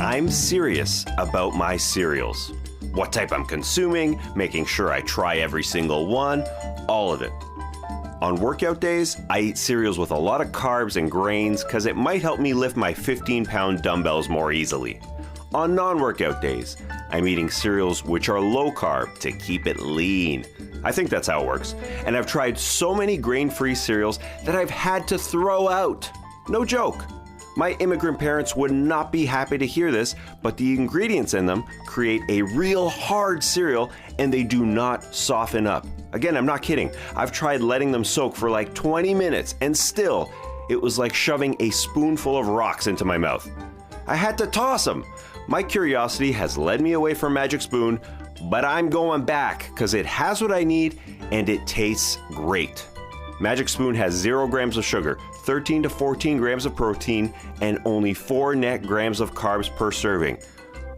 I'm serious about my cereals. What type I'm consuming, making sure I try every single one, all of it. On workout days, I eat cereals with a lot of carbs and grains because it might help me lift my 15-pound dumbbells more easily. On non-workout days, I'm eating cereals which are low carb to keep it lean. I think that's how it works. And I've tried so many grain-free cereals that I've had to throw out. No joke. My immigrant parents would not be happy to hear this, but the ingredients in them create a real hard cereal and they do not soften up. Again, I'm not kidding. I've tried letting them soak for like 20 minutes and still, it was like shoving a spoonful of rocks into my mouth. I had to toss them. My curiosity has led me away from Magic Spoon, but I'm going back because it has what I need and it tastes great. Magic Spoon has 0 grams of sugar, 13 to 14 grams of protein, and only 4 net grams of carbs per serving,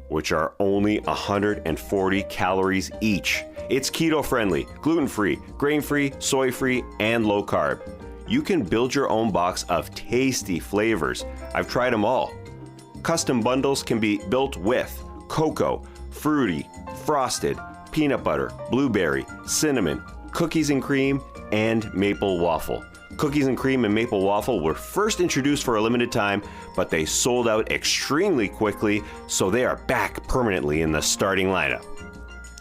which are only 140 calories each. It's keto-friendly, gluten-free, grain-free, soy-free, and low-carb. You can build your own box of tasty flavors. I've tried them all. Custom bundles can be built with cocoa, fruity, frosted, peanut butter, blueberry, cinnamon, cookies and cream, and maple waffle. Cookies and cream and maple waffle were first introduced for a limited time, but they sold out extremely quickly, so they are back permanently in the starting lineup.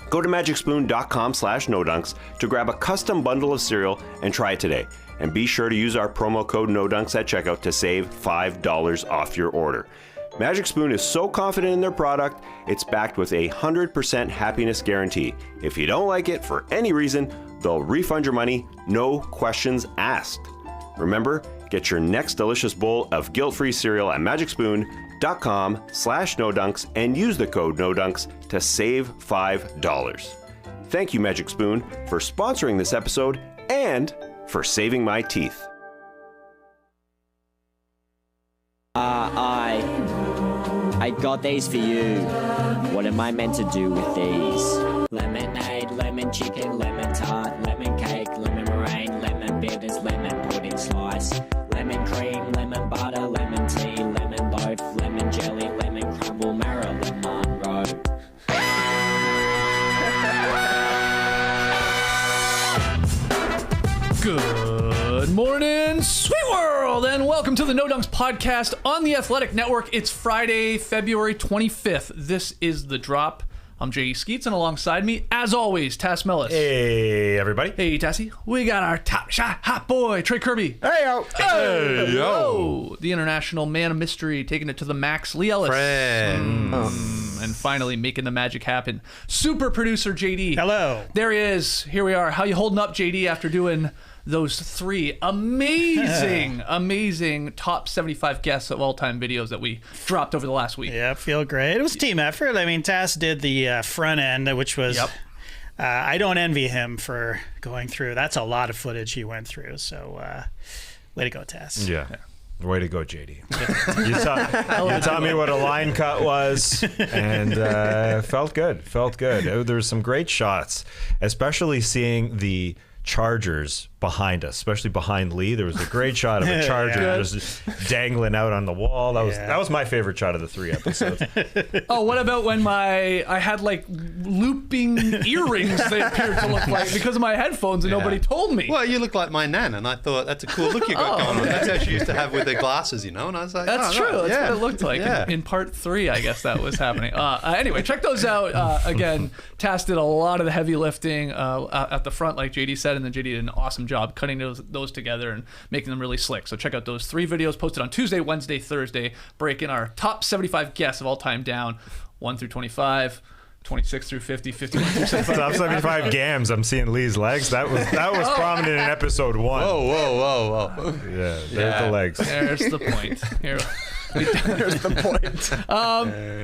Go to magicspoon.com/nodunks to grab a custom bundle of cereal and try it today. And be sure to use our promo code NODUNKS at checkout to save $5 off your order. Magic Spoon is so confident in their product, it's backed with a 100% happiness guarantee. If you don't like it for any reason, they'll refund your money, no questions asked. Remember, get your next delicious bowl of guilt-free cereal at magicspoon.com/nodunks and use the code NODUNKS to save $5. Thank you, Magic Spoon, for sponsoring this episode and for saving my teeth. I got these for you. What am I meant to do with these? Lemonade, lemon chicken, lemon tart, lemon cake, lemon meringue, lemon bitters, lemon pudding slice, lemon cream, lemon butter, lemon tea, lemon loaf, lemon jelly, lemon crumble, Marilyn Monroe. Good morning, sweet world, and welcome to the No Dunks podcast on the Athletic Network. It's Friday, February 25th. This is The Drop. I'm J.E. Skeets, and alongside me, as always, Tass Mellis. Hey, everybody. Hey, Tassie. We got our top shot hot boy, Trey Kirby. Hey, yo. Hey, yo. The international man of mystery, taking it to the max, Lee Ellis. Friend. And finally, making the magic happen, super producer JD. Hello. There he is. Here we are. How you holding up, JD, after doing those 3 amazing top 75 guests of all-time videos that we dropped over the last week? Yeah, feel great. It was a team effort. I mean, Tass did the front end, which was... Yep. I don't envy him for going through. That's a lot of footage he went through. So, way to go, Tass. Yeah. Way to go, JD. You taught me what a line cut was, and felt good. There were some great shots, especially seeing the Chargers behind us, especially behind Lee. There was a great shot of a Charger just dangling out on the wall. That was my favorite shot of the 3 episodes. Oh, what about when I had like looping earrings they appeared to look like because of my headphones and nobody told me? Well, you look like my nan, and I thought that's a cool look you got going on. That's how she used to have with her glasses, you know. And I was like, that's true. Right. That's what it looked like. In part 3, I guess that was happening. Anyway, check those out. Again, Tass did a lot of the heavy lifting at the front, like JD said, and then JD did an awesome job cutting those together and making them really slick. So check out those 3 videos posted on Tuesday, Wednesday, Thursday, breaking our top 75 guests of all time down, 1 through 25, 26 through 50, 51 through 75. Top 75 gams. I'm seeing Lee's legs. That was prominent in episode 1. Whoa. Yeah, there's the legs. There's the point. Here. There's the point.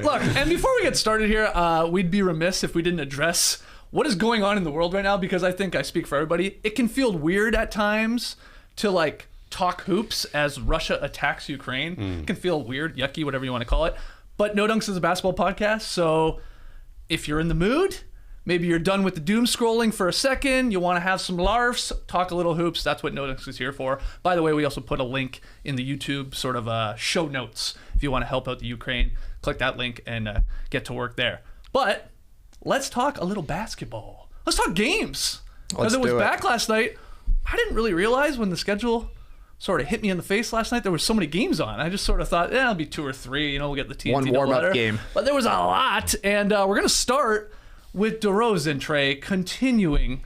Look, and before we get started here, we'd be remiss if we didn't address what is going on in the world right now, because I think I speak for everybody. It can feel weird at times to like talk hoops as Russia attacks Ukraine. It can feel weird, yucky, whatever you want to call it. But No Dunks is a basketball podcast, so if you're in the mood, Maybe you're done with the doom scrolling for a second. You want to have some larfs, talk a little hoops. That's what Notice is here for. By the way, we also put a link in the YouTube sort of show notes. If you want to help out the Ukraine, click that link and get to work there. But let's talk a little basketball. Let's talk games. Because it was back last night. I didn't really realize when the schedule sort of hit me in the face last night, there were so many games on. I just sort of thought, it'll be 2 or 3. We'll get the TNT one warm-up game. But there was a lot. And we're going to start with DeRozan, Trey, continuing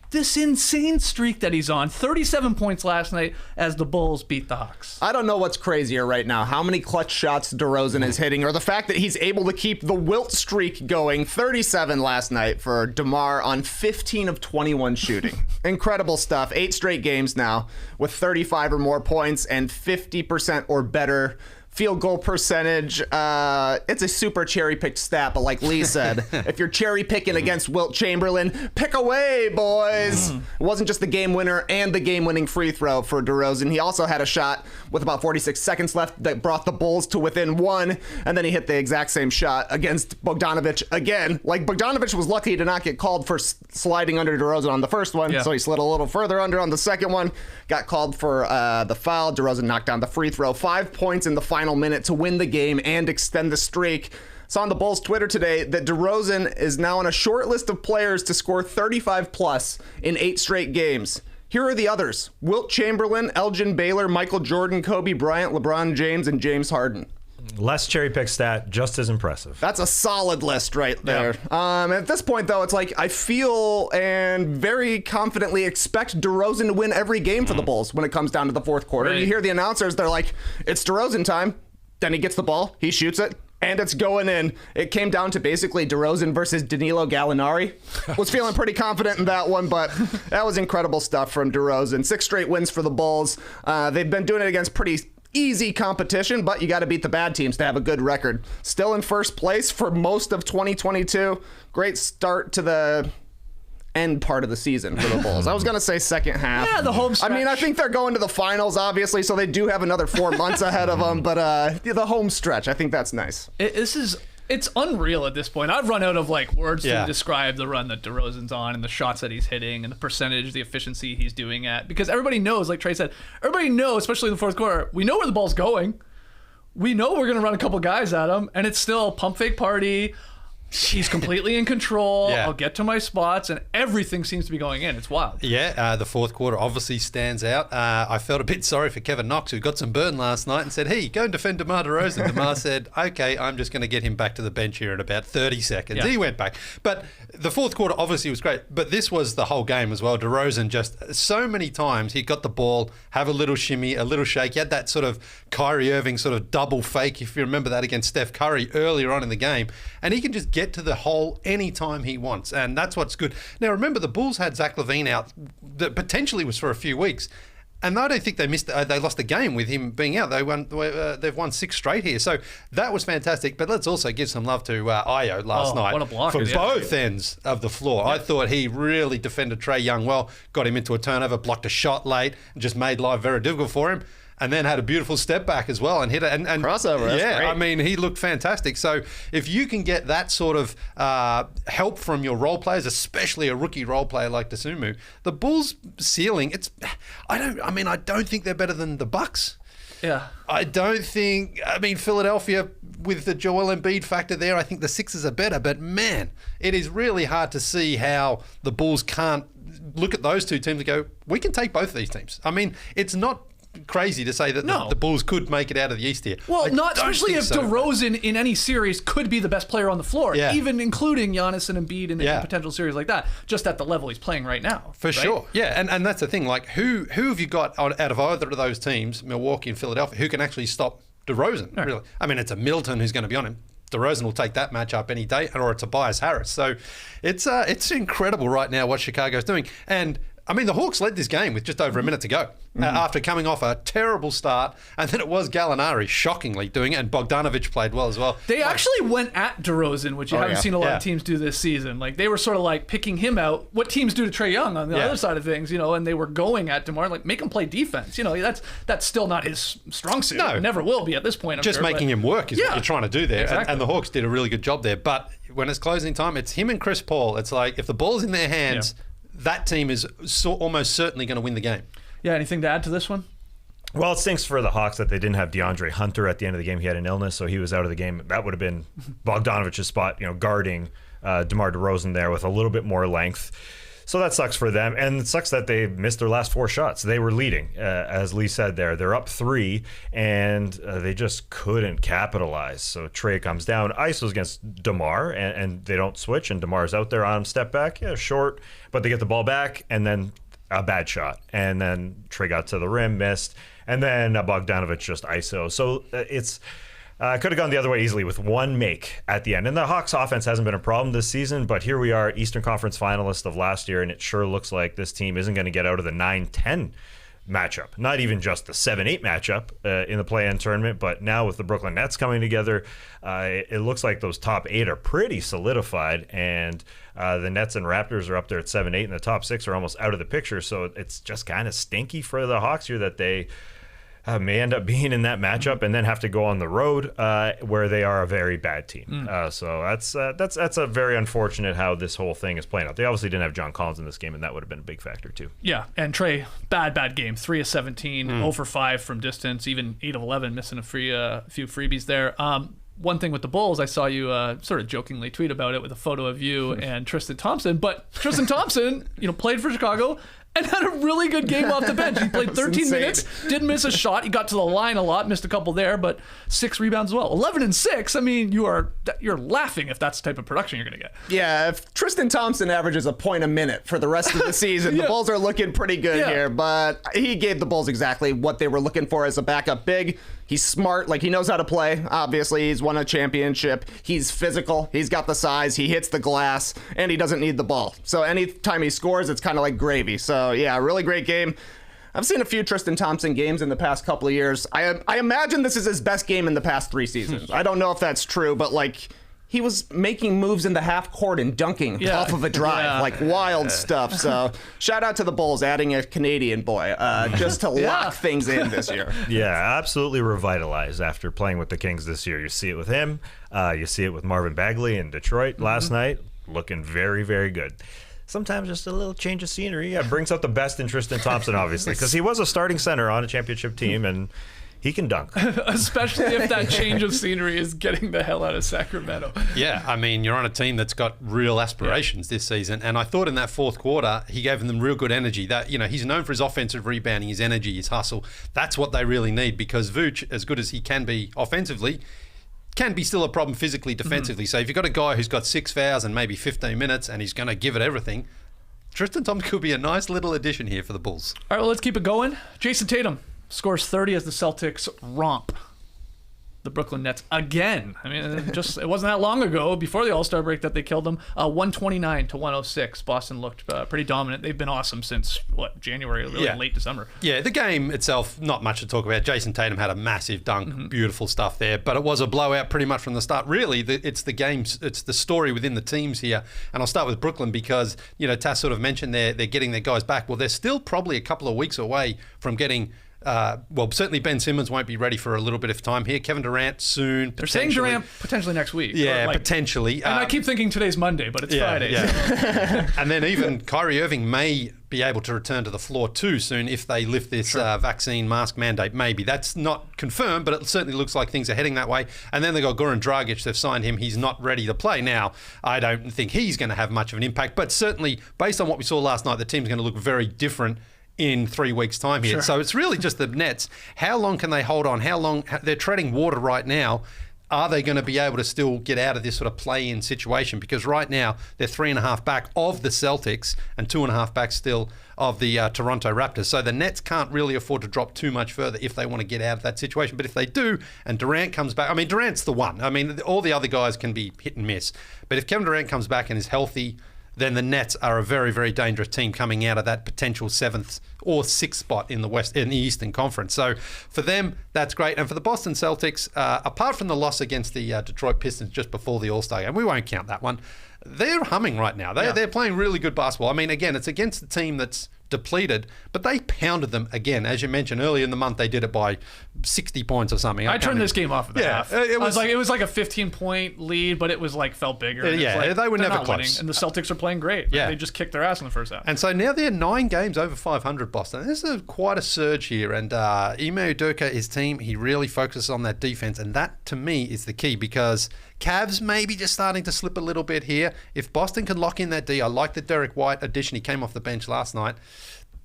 this insane streak that he's on. 37 points last night as the Bulls beat the Hawks. I don't know what's crazier right now, how many clutch shots DeRozan is hitting, or the fact that he's able to keep the wilt streak going. 37 last night for DeMar on 15 of 21 shooting. Incredible stuff. 8 straight games now with 35 or more points and 50% or better field goal percentage. It's a super cherry-picked stat, but like Lee said, if you're cherry-picking against Wilt Chamberlain, pick away, boys. It wasn't just the game winner and the game-winning free throw for DeRozan. He also had a shot with about 46 seconds left that brought the Bulls to within 1, and then he hit the exact same shot against Bogdanovic again. Like, Bogdanovic was lucky to not get called for sliding under DeRozan on the first one, so he slid a little further under on the second one, got called for the foul. DeRozan knocked down the free throw. 5 points in the final minute to win the game and extend the streak. Saw on the Bulls Twitter today that DeRozan is now on a short list of players to score 35 plus in 8 straight games. Here are the others: Wilt Chamberlain, Elgin Baylor, Michael Jordan, Kobe Bryant, LeBron James, and James Harden. Less cherry-picked stat, just as impressive. That's a solid list right there. At this point, though, it's like I feel and very confidently expect DeRozan to win every game for the Bulls when it comes down to the fourth quarter. Right. You hear the announcers, they're like, it's DeRozan time. Then he gets the ball, he shoots it, and it's going in. It came down to basically DeRozan versus Danilo Gallinari. Was feeling pretty confident in that one, but that was incredible stuff from DeRozan. 6 straight wins for the Bulls. They've been doing it against pretty easy competition, but you got to beat the bad teams to have a good record. Still in first place for most of 2022. Great start to the end part of the season for the Bulls. I was going to say second half. Yeah, the home stretch. I mean, I think they're going to the finals, obviously, so they do have another 4 months ahead of them, but the home stretch, I think that's nice. It's unreal at this point. I've run out of words to describe the run that DeRozan's on and the shots that he's hitting and the percentage, the efficiency he's doing at. Because everybody knows, like Trey said, everybody knows, especially in the fourth quarter, we know where the ball's going. We know we're going to run a couple guys at him, and it's still pump fake party. He's completely in control. I'll get to my spots, and everything seems to be going in. It's wild. Yeah, the fourth quarter obviously stands out. I felt a bit sorry for Kevin Knox, who got some burn last night and said, hey, go and defend DeMar DeRozan. DeMar said, okay, I'm just going to get him back to the bench here in about 30 seconds. Yeah. He went back. But the fourth quarter obviously was great, but this was the whole game as well. DeRozan just so many times he got the ball, have a little shimmy, a little shake. He had that sort of Kyrie Irving sort of double fake, if you remember that, against Steph Curry earlier on in the game. And he can just get to the hole anytime he wants, and that's what's good. Now, remember, the Bulls had Zach LaVine out that potentially was for a few weeks, and I don't think they lost the game with him being out. They've won 6 straight here, so that was fantastic. But let's also give some love to Ayo last night. What a blocker, for both ends of the floor. Yeah. I thought he really defended Trae Young well, got him into a turnover, blocked a shot late, and just made life very difficult for him. And then had a beautiful step back as well and hit it. And crossover, yeah, great. I mean, he looked fantastic. So if you can get that sort of help from your role players, especially a rookie role player like Dosunmu, the Bulls' ceiling, I don't think they're better than the Bucks. Yeah. I don't think, Philadelphia with the Joel Embiid factor there, I think the Sixers are better. But man, it is really hard to see how the Bulls can't look at those two teams and go, we can take both of these teams. I mean, it's not crazy to say that the Bulls could make it out of the East here. Well, not especially if DeRozan in any series could be the best player on the floor, even including Giannis and Embiid in a potential series like that, just at the level he's playing right now. For sure. Yeah, and that's the thing. Like, who have you got out of either of those teams, Milwaukee and Philadelphia, who can actually stop DeRozan? Right. Really? I mean, it's a Middleton who's going to be on him. DeRozan will take that matchup any day, or a Tobias Harris. So it's incredible right now what Chicago's doing. And I mean, the Hawks led this game with just over a minute to go after coming off a terrible start. And then it was Gallinari shockingly doing it, and Bogdanovic played well as well. They actually went at DeRozan, which you haven't seen a lot of teams do this season. Like, they were sort of like picking him out. What teams do to Trae Young on the other side of things, and they were going at DeMar, like, make him play defense. That's still not his strong suit. No. It never will be at this point. Just making him work is what you're trying to do there. Exactly. And the Hawks did a really good job there. But when it's closing time, it's him and Chris Paul. It's like, if the ball's in their hands, that team is almost certainly going to win the game. Yeah, anything to add to this one? Well, it stinks for the Hawks that they didn't have DeAndre Hunter at the end of the game. He had an illness, so he was out of the game. That would have been Bogdanovic's spot, guarding DeMar DeRozan there with a little bit more length. So that sucks for them, and it sucks that they missed their last 4 shots. They were leading, as Lee said there. They're up 3, and they just couldn't capitalize. So Trae comes down. ISO's against DeMar, and they don't switch, and DeMar's out there on him, step back, short, but they get the ball back, and then a bad shot. And then Trae got to the rim, missed, and then Bogdanovic just ISO. So it's... could have gone the other way easily with one make at the end. And the Hawks offense hasn't been a problem this season, but here we are, Eastern Conference finalist of last year, and it sure looks like this team isn't going to get out of the 9-10 matchup. Not even just the 7-8 matchup in the play-in tournament, but now with the Brooklyn Nets coming together, it looks like those top 8 are pretty solidified, and the Nets and Raptors are up there at 7-8, and the top 6 are almost out of the picture. So it's just kind of stinky for the Hawks here that they may end up being in that matchup and then have to go on the road where they are a very bad team. So that's a very unfortunate how this whole thing is playing out. They obviously didn't have John Collins in this game, and that would have been a big factor too. Yeah, and Trae, bad game. 3 of 17, 0 for 5 from distance, even 8 of 11, missing a few freebies there. One thing with the Bulls, I saw you sort of jokingly tweet about it with a photo of you and Tristan Thompson. But Tristan Thompson, played for Chicago and had a really good game off the bench. He played 13 minutes, didn't miss a shot. He got to the line a lot, missed a couple there, but 6 rebounds as well. 11 and 6. I mean, you're laughing if that's the type of production you're going to get. Yeah, if Tristan Thompson averages a point a minute for the rest of the season, the Bulls are looking pretty good here. But he gave the Bulls exactly what they were looking for as a backup big. He's smart, he knows how to play. Obviously, he's won a championship. He's physical. He's got the size. He hits the glass, and he doesn't need the ball. So anytime he scores, it's kind of like gravy. So yeah, really great game. I've seen a few Tristan Thompson games in the past couple of years. I imagine this is his best game in the past 3 seasons. I don't know if that's true, but he was making moves in the half court and dunking off of a drive, wild stuff. So shout out to the Bulls adding a Canadian boy just to lock things in this year. Yeah, absolutely revitalized after playing with the Kings this year. You see it with him. You see it with Marvin Bagley in Detroit last night, looking very, very good. Sometimes just a little change of scenery brings out the best in Tristan Thompson, obviously, because he was a starting center on a championship team, and he can dunk. Especially if that change of scenery is getting the hell out of Sacramento. Yeah, I mean, you're on a team that's got real aspirations this season, and I thought in that fourth quarter, he gave them real good energy. That, he's known for his offensive rebounding, his energy, his hustle. That's what they really need, because Vooch, as good as he can be offensively, can be still a problem physically, defensively. So if you've got a guy who's got 6 fouls and maybe 15 minutes and he's going to give it everything, Tristan Thompson could be a nice little addition here for the Bulls. All right, well, let's keep it going. Jason Tatum scores 30 as the Celtics romp the Brooklyn Nets again. I mean, it wasn't that long ago, before the All-Star break, that they killed them. 129-106. Boston looked pretty dominant. They've been awesome since, January, really late December. Yeah, the game itself, not much to talk about. Jason Tatum had a massive dunk, beautiful stuff there, but it was a blowout pretty much from the start. Really, it's the games, it's the story within the teams here. And I'll start with Brooklyn because, Tass sort of mentioned they're getting their guys back. Well, they're still probably a couple of weeks away from getting... certainly Ben Simmons won't be ready for a little bit of time here. Kevin Durant soon. They're saying Durant potentially next week. Yeah, potentially. And I keep thinking today's Monday, but it's Friday. Yeah. And then even Kyrie Irving may be able to return to the floor too soon if they lift this vaccine mask mandate. Maybe. That's not confirmed, but it certainly looks like things are heading that way. And then they've got Goran Dragic. They've signed him. He's not ready to play. Now, I don't think he's going to have much of an impact, but certainly based on what we saw last night, the team's going to look very different in 3 weeks' time here. So it's really just the Nets. How long can they hold on? How long? They're treading water right now. Are they going to be able to still get out of this sort of play-in situation? Because right now, they're 3.5 back of the Celtics and 2.5 back still of the Toronto Raptors. So the Nets can't really afford to drop too much further if they want to get out of that situation. But if they do, and Durant comes back, Durant's the one. All the other guys can be hit and miss. But if Kevin Durant comes back and is healthy, then the Nets are a very, very dangerous team coming out of that potential 7th or 6th spot in the Eastern Conference. So for them, that's great. And for the Boston Celtics, apart from the loss against the Detroit Pistons just before the All-Star game, we won't count that one. They're humming right now. They're playing really good basketball. I mean, again, it's against the team that's depleted, but they pounded them again. As you mentioned earlier in the month, they did it by 60 points or something. I turned this game off at the half. It was like a 15-point lead, but it was like felt bigger. They were never close. Winning, and the Celtics are playing great. Yeah. They just kicked their ass in the first half. And so now they're 9 games over 500, Boston. This is quite a surge here. And Ime Udoka, his team, he really focuses on that defense. And that, to me, is the key, because Cavs maybe just starting to slip a little bit here. If Boston can lock in that D, I like the Derek White addition. He came off the bench last night.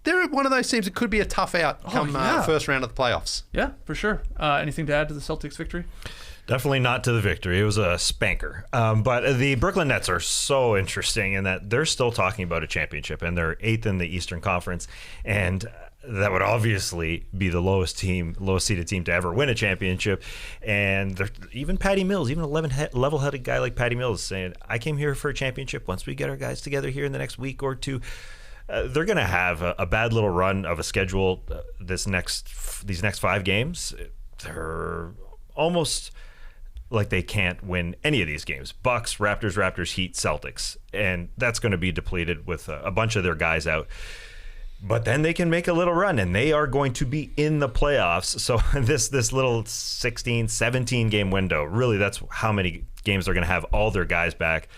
They're one of those teams that could be a tough out come first round of the playoffs. Yeah, for sure. Anything to add to the Celtics victory? Definitely not to the victory. It was a spanker. But the Brooklyn Nets are so interesting in that they're still talking about a championship, and they're 8th in the Eastern Conference. And that would obviously be the lowest seeded team to ever win a championship. And even Patty Mills, even a level-headed guy like Patty Mills, is saying, I came here for a championship. Once we get our guys together here in the next week or two, they're going to have a bad little run of a schedule these next 5 games. They're almost like they can't win any of these games. Bucks, Raptors, Heat, Celtics. And that's going to be depleted with a bunch of their guys out. But then they can make a little run, and they are going to be in the playoffs. So this little 16, 17-game window, really that's how many games they're going to have all their guys back.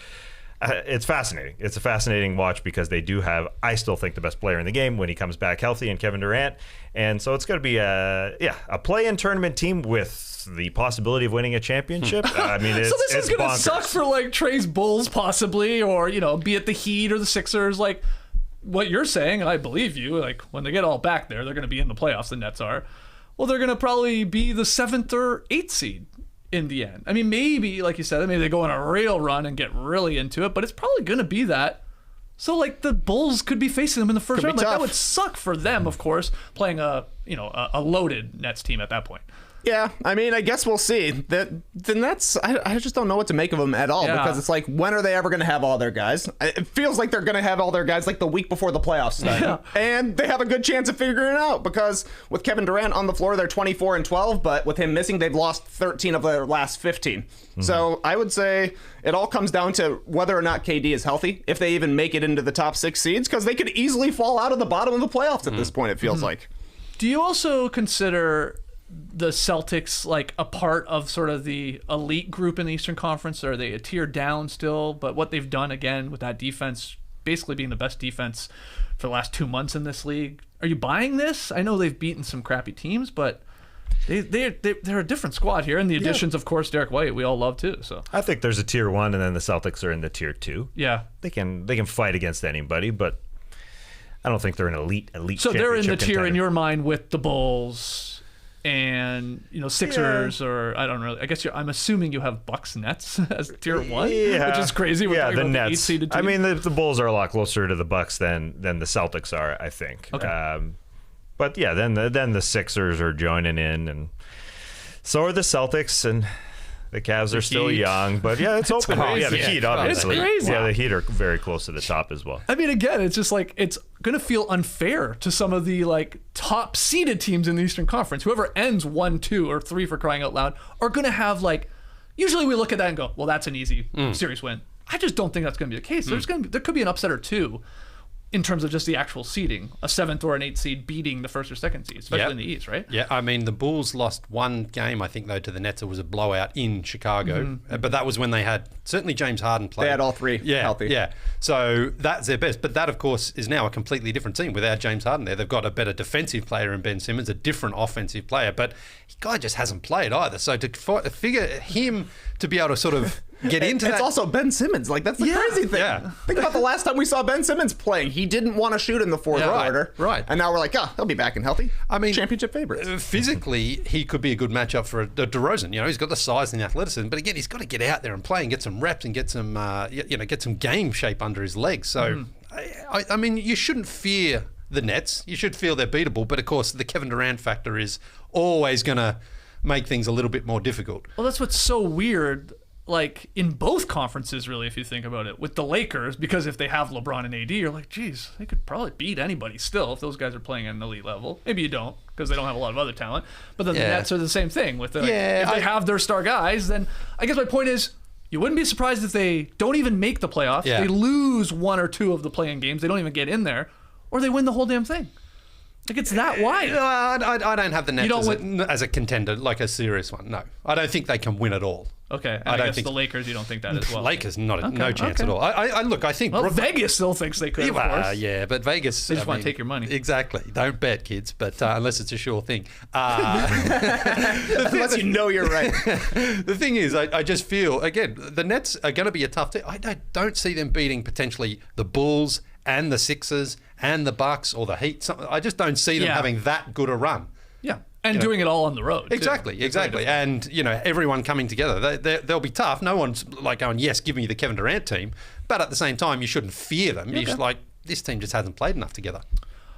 It's fascinating. It's a fascinating watch because they do have, I still think, the best player in the game when he comes back healthy, and Kevin Durant. And so it's going to be a play-in tournament team with the possibility of winning a championship. I mean, it's so this is going to suck for like Trey's Bulls possibly, or be it the Heat or the Sixers. Like what you're saying, and I believe you. Like when they get all back there, they're going to be in the playoffs. The Nets are. Well, they're going to probably be the 7th or 8th seed in the end. I mean, maybe, like you said, maybe they go on a real run and get really into it, but it's probably going to be that. So, like, the Bulls could be facing them in the first round. Like, that would suck for them, of course, playing a loaded Nets team at that point. Yeah, I mean, I guess we'll see. The Nets, I just don't know what to make of them at all, because it's like, when are they ever going to have all their guys? It feels like they're going to have all their guys like the week before the playoffs start. Yeah. And they have a good chance of figuring it out, because with Kevin Durant on the floor, they're 24-12, but with him missing, they've lost 13 of their last 15. Mm-hmm. So I would say it all comes down to whether or not KD is healthy, if they even make it into the top 6 seeds, because they could easily fall out of the bottom of the playoffs at this point, it feels like. Do you also consider the Celtics like a part of sort of the elite group in the Eastern Conference, or are they a tier down still? But what they've done again with that defense, basically being the best defense for the last 2 months in this league, are you buying this? I know they've beaten some crappy teams, but they're a different squad here, and the additions, of course, Derek White, we all love too. So I think there's a tier 1, and then the Celtics are in the tier 2. Yeah, they can fight against anybody, but I don't think they're an elite. So they're in the tier in your mind with the Bulls and Sixers, or I don't know. I guess I'm assuming you have Bucks Nets as tier 1, which is crazy. We're talking the about Nets. The 8-seeded team. I mean, the Bulls are a lot closer to the Bucks than the Celtics are, I think. Okay. But yeah, then the Sixers are joining in, and so are the Celtics, and the Cavs are still young. But yeah, it's open. Crazy. Yeah, the Heat, obviously. It's crazy. Yeah, the Heat are very close to the top as well. I mean, again, it's just like it's going to feel unfair to some of the like top seeded teams in the Eastern Conference. Whoever ends 1, 2, or 3 for crying out loud are going to have like. Usually, we look at that and go, "Well, that's an easy series win." I just don't think that's going to be the case. There could be an upset or two in terms of just the actual seeding, a 7th or an 8th seed beating the 1st or 2nd seed, especially in the East, right? Yeah, I mean, the Bulls lost 1 game, I think, though, to the Nets. It was a blowout in Chicago. But that was when they had, certainly James Harden played. They had all 3 healthy. Yeah, so that's their best. But that, of course, is now a completely different team without James Harden there. They've got a better defensive player in Ben Simmons, a different offensive player. But the guy just hasn't played either. So to figure him to be able to sort of get into that. It's also Ben Simmons. Like, that's the crazy thing. Yeah. Think about the last time we saw Ben Simmons playing. He didn't want to shoot in the fourth quarter. Right. And now we're like, he'll be back and healthy. I mean, championship favorites. Physically, he could be a good matchup for DeRozan. He's got the size and the athleticism, but again, he's got to get out there and play and get some reps and get some, get some game shape under his legs. So, I mean, you shouldn't fear the Nets. You should feel they're beatable, but of course, the Kevin Durant factor is always going to make things a little bit more difficult. Well, that's what's so weird. like in both conferences, really, if you think about it, with the Lakers, because if they have LeBron and AD, you're like, geez, they could probably beat anybody still if those guys are playing at an elite level. Maybe you don't, because they don't have a lot of other talent. But then the Nets are the same thing. If they have their star guys, then I guess my point is, you wouldn't be surprised if they don't even make the playoffs. Yeah. They lose one or two of the play-in games. They don't even get in there, or they win the whole damn thing. Like, it's that wide. I don't have the Nets as a contender, like a serious one. No, I don't think they can win it all. Okay, and I guess the Lakers, you don't think that as well. Lakers, no chance at all. I think. Well, Vegas still thinks they could. Of course. Yeah, but Vegas. They just want to take your money. Exactly. Don't bet, kids. But unless it's a sure thing. Unless you know you're right. The thing is, I just feel again the Nets are going to be a tough team. I don't see them beating potentially the Bulls and the Sixers and the Bucks or the Heat. I just don't see them having that good a run. Yeah. And doing it all on the road. Exactly. And, everyone coming together. They'll be tough. No one's like going, yes, give me the Kevin Durant team. But at the same time, you shouldn't fear them. You're just like, this team just hasn't played enough together.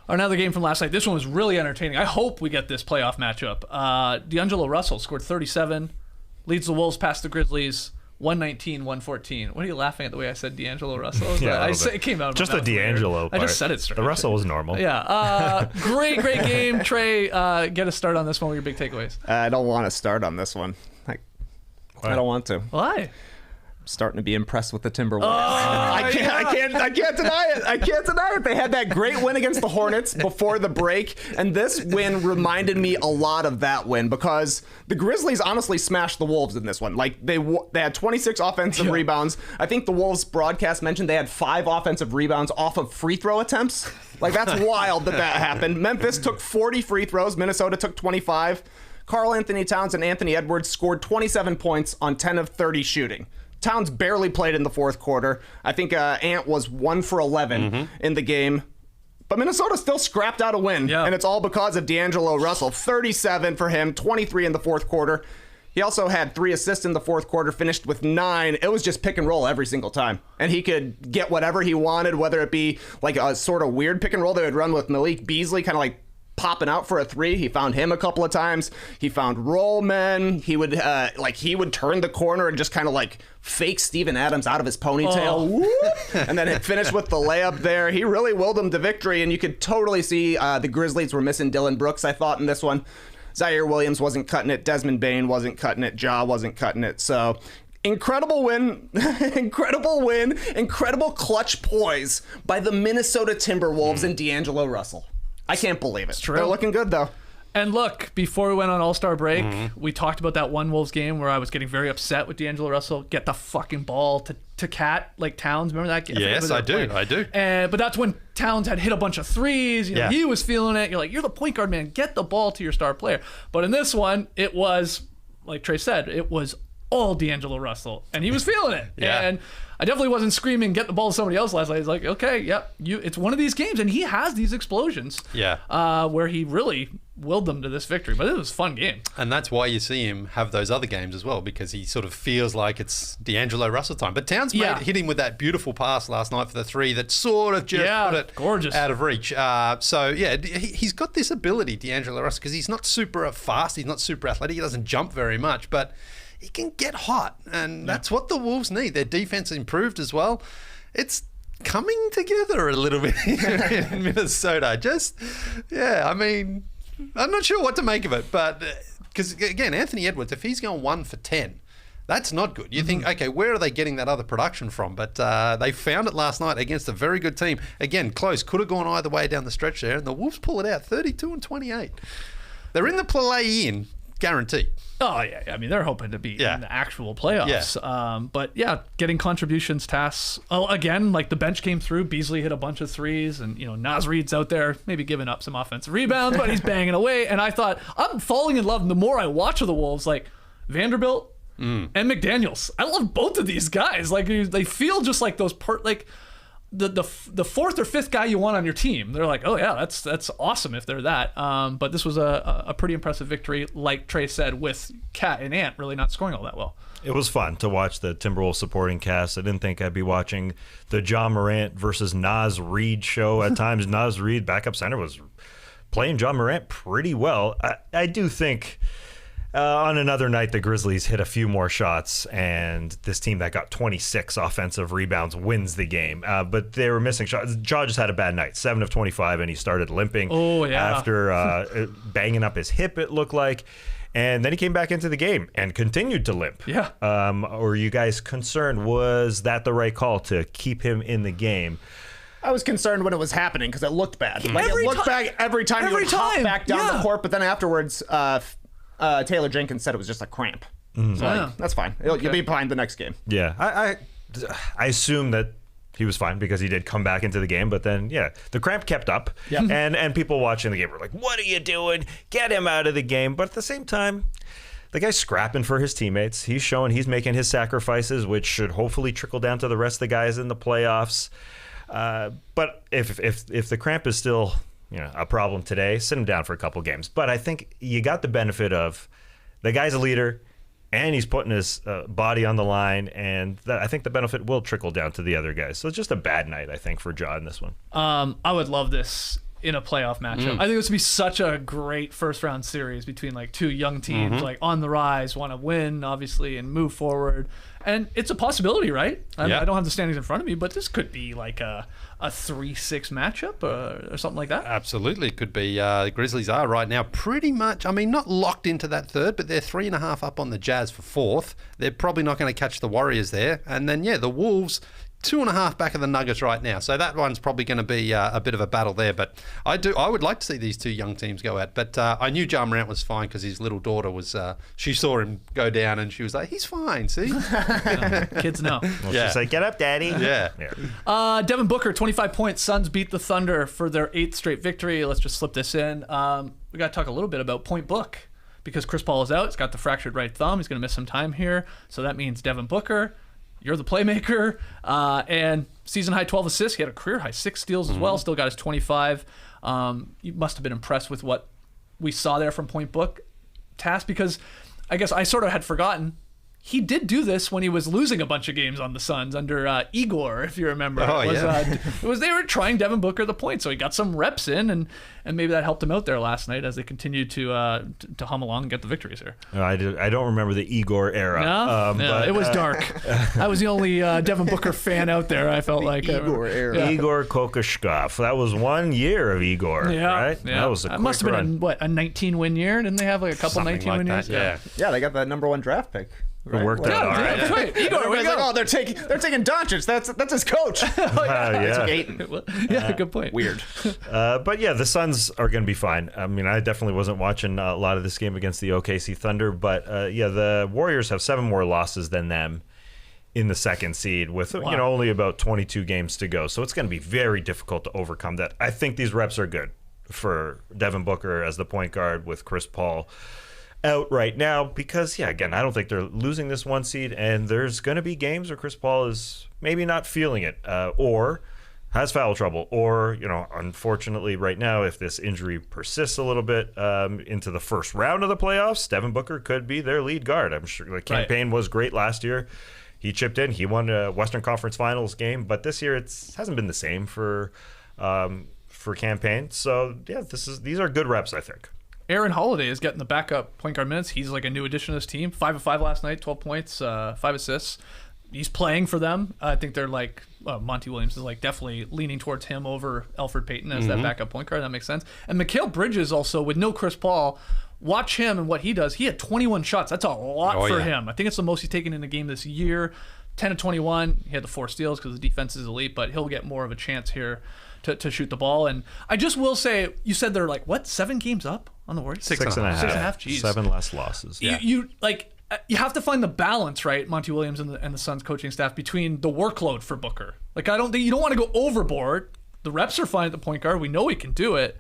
Another game from last night. This one was really entertaining. I hope we get this playoff matchup. D'Angelo Russell scored 37, leads the Wolves past the Grizzlies. 119-114. What are you laughing at the way I said D'Angelo Russell? It came out of just the D'Angelo part. I just said it straight. The Russell was normal. Yeah. Great game. Trey, get us started on this one with your big takeaways. I don't want to start on this one. I don't want to. Why? Starting to be impressed with the Timberwolves. I can't deny it. I can't deny it. They had that great win against the Hornets before the break, and this win reminded me a lot of that win because the Grizzlies honestly smashed the Wolves in this one. Like they had 26 offensive rebounds. I think the Wolves broadcast mentioned they had 5 offensive rebounds off of free throw attempts. Like that's wild that happened. Memphis took 40 free throws. Minnesota took 25. Karl Anthony Towns and Anthony Edwards scored 27 points on 10 of 30 shooting. Towns barely played in the fourth quarter. I think Ant was 1 for 11 in the game. But Minnesota still scrapped out a win, and it's all because of D'Angelo Russell. 37 for him, 23 in the fourth quarter. He also had 3 assists in the fourth quarter, finished with 9. It was just pick and roll every single time. And he could get whatever he wanted, whether it be like a sort of weird pick and roll they would run with Malik Beasley, kind of like popping out for a 3. He found him a couple of times. He found roll men. He would turn the corner and just kind of like fake Steven Adams out of his ponytail. And then it finished with the layup there. He really willed them to victory, and you could totally see the Grizzlies were missing Dylan Brooks, I thought, in this one. Zion Williams wasn't cutting it. Desmond Bane wasn't cutting it. Ja wasn't cutting it. So incredible win, incredible clutch poise by the Minnesota Timberwolves and D'Angelo Russell. I can't believe it. It's true. They're looking good, though. And look, before we went on All-Star break, we talked about that one Wolves game where I was getting very upset with D'Angelo Russell. Get the fucking ball to Cat, like Towns. Remember that game? Yes, I do. But that's when Towns had hit a bunch of threes. He was feeling it. You're like, you're the point guard, man. Get the ball to your star player. But in this one, it was, like Trey said, it was all D'Angelo Russell. And he was feeling it. And I definitely wasn't screaming, get the ball to somebody else last night. He's like, okay, it's one of these games. And he has these explosions where he really willed them to this victory. But it was a fun game. And that's why you see him have those other games as well, because he sort of feels like it's D'Angelo Russell time. But Towns hit him with that beautiful pass last night for the 3 that sort of just put it gorgeous out of reach. He's got this ability, D'Angelo Russell, because he's not super fast, he's not super athletic, he doesn't jump very much, but he can get hot, and that's what the Wolves need. Their defense improved as well. It's coming together a little bit in Minnesota. I'm not sure what to make of it, but because, again, Anthony Edwards, if he's going 1 for 10, that's not good. You think, okay, where are they getting that other production from? But they found it last night against a very good team. Again, close. Could have gone either way down the stretch there, and the Wolves pull it out 32-28. They're in the play-in, guaranteed. Oh, yeah. I mean, they're hoping to be in the actual playoffs. Getting contributions tasks. Oh, again, like the bench came through. Beasley hit a bunch of threes, and, Naz Reid's out there maybe giving up some offensive rebounds, but he's banging away. And I thought, I'm falling in love. And the more I watch of the Wolves, like Vanderbilt and McDaniels, I love both of these guys. Like, they feel just like those the fourth or fifth guy you want on your team. They're like, oh yeah, that's awesome if they're that. But this was a pretty impressive victory, like Trey said, with Cat and Ant really not scoring all that well. It was fun to watch the Timberwolves supporting cast. I didn't think I'd be watching the John Morant versus Naz Reid show at times. Naz Reid, backup center, was playing John Morant pretty well. I do think On another night, the Grizzlies hit a few more shots, and this team that got 26 offensive rebounds wins the game. But they were missing shots. Ja just had a bad night, 7 of 25, and he started limping after banging up his hip, it looked like. And then he came back into the game and continued to limp. Yeah. Were you guys concerned? Was that the right call to keep him in the game? I was concerned when it was happening because it looked bad. Like it looked bad every time he would hop back down the court, but then afterwards, Taylor Jenkins said it was just a cramp. So that's fine. You'll be fine the next game. Yeah, I assume that he was fine because he did come back into the game, but then the cramp kept up, and people watching the game were like, "What are you doing? Get him out of the game!" But at the same time, the guy's scrapping for his teammates. He's showing he's making his sacrifices, which should hopefully trickle down to the rest of the guys in the playoffs. But if the cramp is still a problem today, sit him down for a couple games. But I think you got the benefit of the guy's a leader, and he's putting his body on the line, and I think the benefit will trickle down to the other guys. So it's just a bad night, I think, for Ja in this one. I would love this in a playoff matchup. I think this would be such a great first round series between like two young teams, like on the rise, want to win, obviously, and move forward. And it's a possibility, right? I don't have the standings in front of me, but this could be like a 3-6 matchup or something like that. Absolutely, it could be. The Grizzlies are right now pretty much, not locked into that third, but they're 3.5 up on the Jazz for fourth. They're probably not going to catch the Warriors there. And then, the Wolves, 2.5 back of the Nuggets right now. So that one's probably going to be a bit of a battle there. But I would like to see these two young teams go out. But I knew Ja Morant was fine because his little daughter was, she saw him go down and she was like, he's fine, see? Kids know. Well, she's like, get up, daddy. Yeah. Devin Booker, 25 points. Suns beat the Thunder for their 8th straight victory. Let's just slip this in. We got to talk a little bit about Point Book because Chris Paul is out. He's got the fractured right thumb. He's going to miss some time here. So that means Devin Booker, you're the playmaker, and season high 12 assists. He had a career high 6 steals as well. Still got his 25. You must have been impressed with what we saw there from Point Book task because I guess I sort of had forgotten. He did do this when he was losing a bunch of games on the Suns under Igor, if you remember. It was they were trying Devin Booker the point, so he got some reps in, and maybe that helped him out there last night as they continued to hum along and get the victories here. I don't remember the Igor era. No? But it was dark. I was the only Devin Booker fan out there, I felt like. Igor era. Igor Kokoshkov. That was 1 year of Igor, right? Yeah. That was a quick must have been run. a 19-win year? Didn't they have like a couple Something 19-win like years? that, yeah. Yeah, they got the #1 draft pick. It worked out all right. That's right. Igor, Everybody's like, oh, they're taking Doncic. That's his coach. Yeah, good point. Weird. But the Suns are going to be fine. I definitely wasn't watching a lot of this game against the OKC Thunder, but the Warriors have 7 more losses than them in the second seed with only about 22 games to go. So it's going to be very difficult to overcome that. I think these reps are good for Devin Booker as the point guard with Chris Paul out right now because, again, I don't think they're losing this 1 seed, and there's going to be games where Chris Paul is maybe not feeling it or has foul trouble or, unfortunately right now, if this injury persists a little bit into the first round of the playoffs, Devin Booker could be their lead guard. I'm sure the campaign was great last year. He chipped in. He won a Western Conference Finals game, but this year it hasn't been the same for campaign. So, these are good reps, I think. Aaron Holiday is getting the backup point guard minutes. He's like a new addition to this team. 5 of 5 last night, 12 points, 5 assists. He's playing for them. I think they're like Monty Williams is like definitely leaning towards him over Elfrid Payton as that backup point guard. That makes sense. And Mikal Bridges also with no Chris Paul. Watch him and what he does. He had 21 shots. That's a lot for him. I think it's the most he's taken in a game this year. 10 of 21. He had the 4 steals because the defense is elite, but he'll get more of a chance here to shoot the ball. And I just will say, you said they're like, 7 games up on the Warriors? 6.5. 6.5, geez. 7 less losses. You have to find the balance, right, Monty Williams and the Suns coaching staff, between the workload for Booker. Like, I don't think you don't want to go overboard. The reps are fine at the point guard. We know he can do it.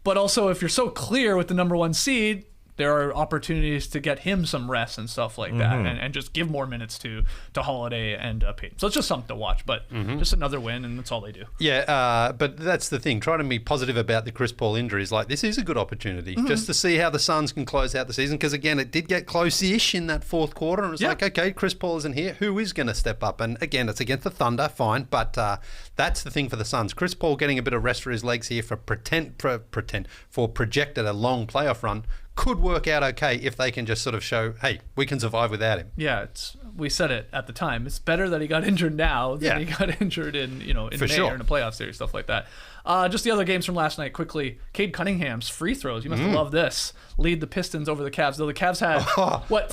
But also, if you're so clear with the #1 seed, there are opportunities to get him some rest and stuff like that, and just give more minutes to Holiday and Payton. So it's just something to watch, but just another win, and that's all they do. Yeah, but that's the thing. Trying to be positive about the Chris Paul injuries, like this is a good opportunity just to see how the Suns can close out the season. Because again, it did get close-ish in that fourth quarter, and it was like, okay, Chris Paul isn't here. Who is going to step up? And again, it's against the Thunder, fine, but that's the thing for the Suns. Chris Paul getting a bit of rest for his legs here for projected a long playoff run could work out okay if they can just sort of show, hey, we can survive without him. Yeah, we said it at the time. It's better that he got injured now than he got injured in May or in a playoff series, stuff like that. Just the other games from last night quickly. Cade Cunningham's free throws. You must have loved this. Lead the Pistons over the Cavs. Though the Cavs had,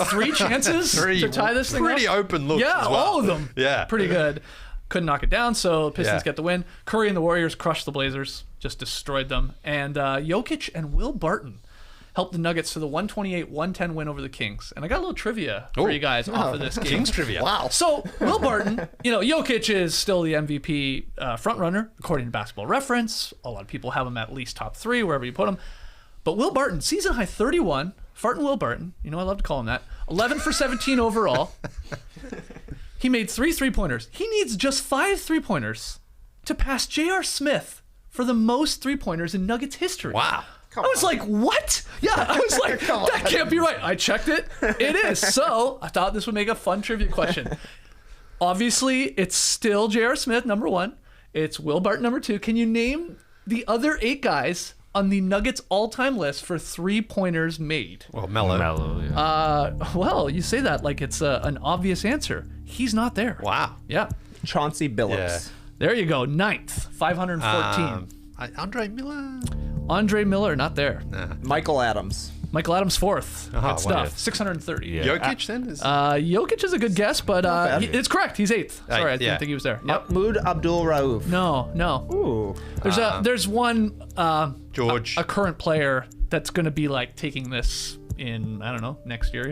3 chances to tie this thing up? Pretty open looks Yeah, as well. all of them. Yeah. Pretty good. Couldn't knock it down, so Pistons get the win. Curry and the Warriors crushed the Blazers, just destroyed them. And Jokic and Will Barton helped the Nuggets to the 128-110 win over the Kings. And I got a little trivia for you guys off of this game. Kings trivia. Wow. So, Will Barton, Jokic is still the MVP frontrunner, according to Basketball Reference. A lot of people have him at least top 3, wherever you put him. But Will Barton, season high 31, Fartin Will Barton, I love to call him that, 11 for 17 overall. He made 3 3-pointers. He needs just 5 3-pointers to pass J.R. Smith for the most 3-pointers in Nuggets history. Wow. I was like, what? Yeah, I was like, that can't be right. I checked it. It is. So I thought this would make a fun trivia question. Obviously, it's still J.R. Smith, number 1. It's Will Barton, number 2. Can you name the other 8 guys on the Nuggets all-time list for 3-pointers made? Well, Melo. Yeah. Well, you say that like it's an obvious answer. He's not there. Wow. Yeah. Chauncey Billups. Yeah. There you go. 9th, 514. Andre Miller. Andre Miller, not there. Michael Adams. Michael Adams, 4th. Good wow. stuff. 630. Yeah. Jokic then? Is... Jokic is a good guess, but it's correct. He's 8th. Sorry, I didn't yeah. think he was there. Yep. Mahmoud Abdul-Rauf. No. Ooh. There's one George. a current player that's going to be like taking this in, I don't know, next year.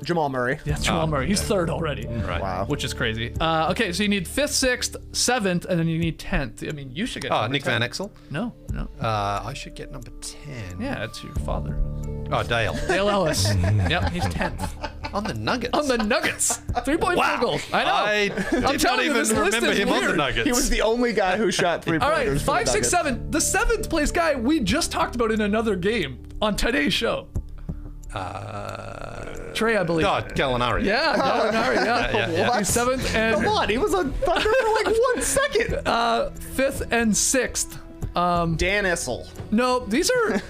Jamal Murray. Yeah, Jamal Murray. He's 3rd already. Right. Wow. Which is crazy. Okay, so you need 5th, 6th, 7th, and then you need 10th. I mean, you should get number Nick 10. Van Exel. No. I should get number 10. Yeah, it's your father. Oh, Dale. Dale Ellis. Yep, he's 10th. On the Nuggets. On the Nuggets. 3-point field goals. I know. I did not telling you, even this list remember is him on the weird. Nuggets. He was the only guy who shot 3 All pointers. right, 5, 6, 7. The 7th place guy we just talked about in another game on today's show. Trey, I believe. Oh, Gallinari. Yeah, Gallinari, yeah. He's 7th and Come on, he was on Thunder for like 1 second. 5th and 6th. Dan Issel. No, these are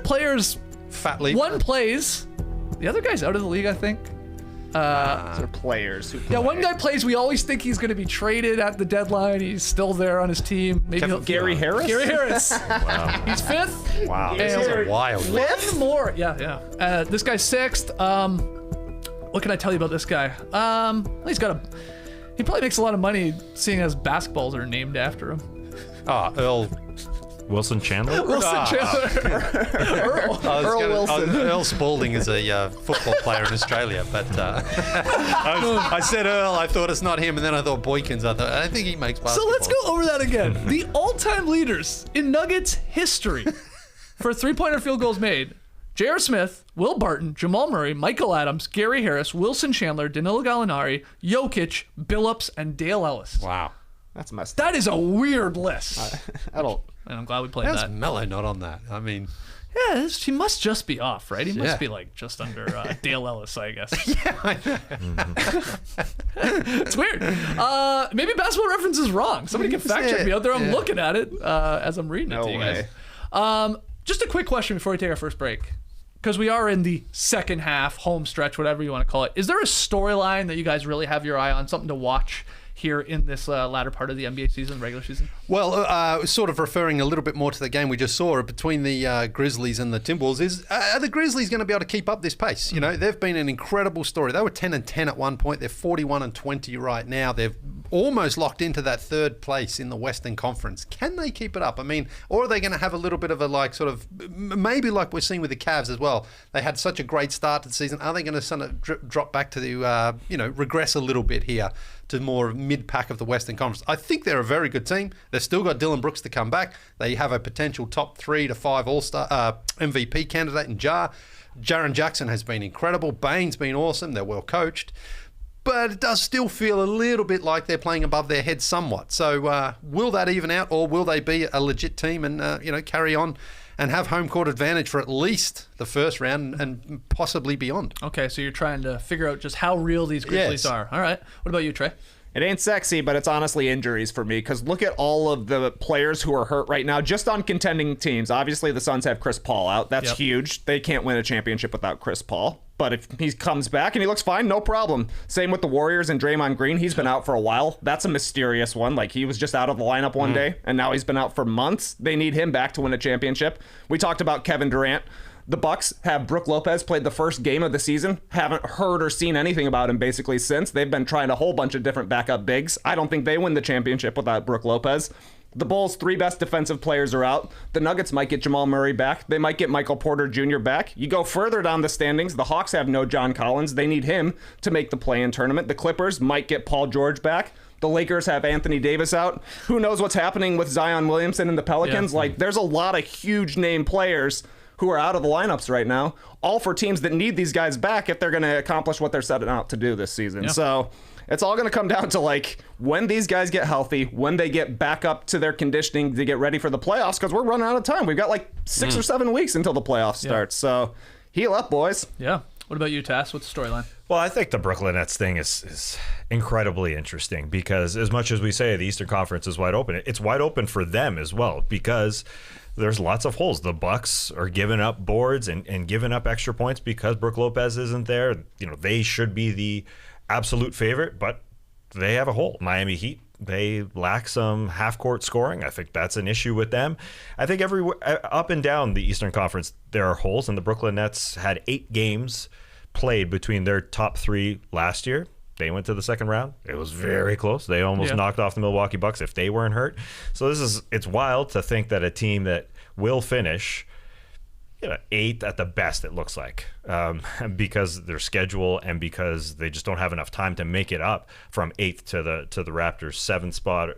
players. Fat Leaf. One plays. The other guy's out of the league, I think. Those are players who play. Yeah, one guy plays. We always think he's going to be traded at the deadline. He's still there on his team. Maybe he'll, Gary Harris? Gary Harris. He's 5th. Wow. This is a wild one. One more. Yeah. This guy's 6th. What can I tell you about this guy? He probably makes a lot of money seeing as basketballs are named after him. Earl. Wilson Chandler? Wilson Chandler. Earl Wilson. Earl Spalding is a football player in Australia, but I said Earl, I thought it's not him, and then I thought Boykins. I think he makes So basketball. let's go over that again. The all-time leaders in Nuggets history for 3-pointer field goals made: J.R. Smith, Will Barton, Jamal Murray, Michael Adams, Gary Harris, Wilson Chandler, Danilo Gallinari, Jokic, Billups, and Dale Ellis. Wow. That's messed up. That is a weird list. And I'm glad we played How's that. Melo not on that? I mean, Yeah, he must just be off, right? He must Yeah. be like just under Dale Ellis, I guess. yeah. It's weird. Maybe Basketball Reference is wrong. Somebody can fact check me out there. I'm looking at it as I'm reading it No to you way. guys. Just a quick question before we take our first break, because we are in the second half, home stretch, whatever you want to call it. Is there a storyline that you guys really have your eye on, something to watch here in this latter part of the NBA season, regular season? Well, sort of referring a little bit more to the game we just saw between the Grizzlies and the Timberwolves, are the Grizzlies going to be able to keep up this pace? You know, they've been an incredible story. They were 10-10 at one point. They're 41-20 right now. They've almost locked into that third place in the Western Conference. Can they keep it up? I mean, or are they going to have a little bit of a maybe like we're seeing with the Cavs as well? They had such a great start to the season. Are they going to sort of drop back to the, regress a little bit here to more mid-pack of the Western Conference? I think they're a very good team. They've still got Dylan Brooks to come back. They have a potential top 3 to 5 All-Star MVP candidate in Jaren Jackson has been incredible. Bane's been awesome. They're well coached. But it does still feel a little bit like they're playing above their heads somewhat. So will that even out, or will they be a legit team and carry on and have home court advantage for at least the first round and possibly beyond? Okay, so you're trying to figure out just how real these Grizzlies Yes. are. All right. What about you, Trey? It ain't sexy, but it's honestly injuries for me, because look at all of the players who are hurt right now just on contending teams. Obviously, the Suns have Chris Paul out. That's huge. They can't win a championship without Chris Paul. But if he comes back and he looks fine, no problem. Same with the Warriors and Draymond Green. He's been out for a while. That's a mysterious one. Like, he was just out of the lineup one day, and now he's been out for months. They need him back to win a championship. We talked about Kevin Durant. The Bucks have Brook Lopez played the first game of the season. Haven't heard or seen anything about him basically since. They've been trying a whole bunch of different backup bigs. I don't think they win the championship without Brook Lopez. The Bulls' 3 best defensive players are out. The Nuggets might get Jamal Murray back. They might get Michael Porter Jr. back. You go further down the standings, the Hawks have no John Collins. They need him to make the play-in tournament. The Clippers might get Paul George back. The Lakers have Anthony Davis out. Who knows what's happening with Zion Williamson and the Pelicans? Like, there's a lot of huge name players who are out of the lineups right now, all for teams that need these guys back if they're going to accomplish what they're setting out to do this season. So it's all going to come down to, like, when these guys get healthy, when they get back up to their conditioning to get ready for the playoffs, because we're running out of time. We've got like 6 or 7 weeks until the playoffs start. So heal up, boys. Yeah. What about you, Tass? What's the storyline? Well, I think the Brooklyn Nets thing is incredibly interesting, because as much as we say the Eastern Conference is wide open, it's wide open for them as well, because there's lots of holes. The Bucks are giving up boards and giving up extra points because Brook Lopez isn't there. You know, they should be the absolute favorite, but they have a hole. Miami Heat, they lack some half-court scoring. I think that's an issue with them. I think up and down the Eastern Conference, there are holes, and the Brooklyn Nets had 8 games played between their top 3 last year. They went to the second round. It was very close. They almost knocked off the Milwaukee Bucks if they weren't hurt. So it's wild to think that a team that will finish 8th at the best, it looks like, because their schedule and because they just don't have enough time to make it up from 8th to the Raptors 7th spot,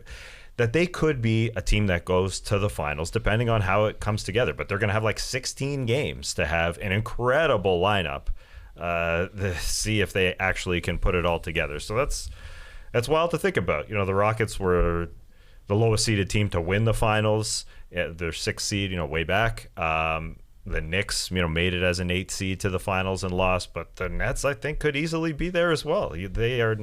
that they could be a team that goes to the finals depending on how it comes together. But they're going to have like 16 games to have an incredible lineup to see if they actually can put it all together. So that's wild to think about. You know, the Rockets were the lowest seeded team to win the finals. They're 6th seed, way back. The Knicks, made it as an 8th seed to the finals and lost, but the Nets, I think, could easily be there as well. They are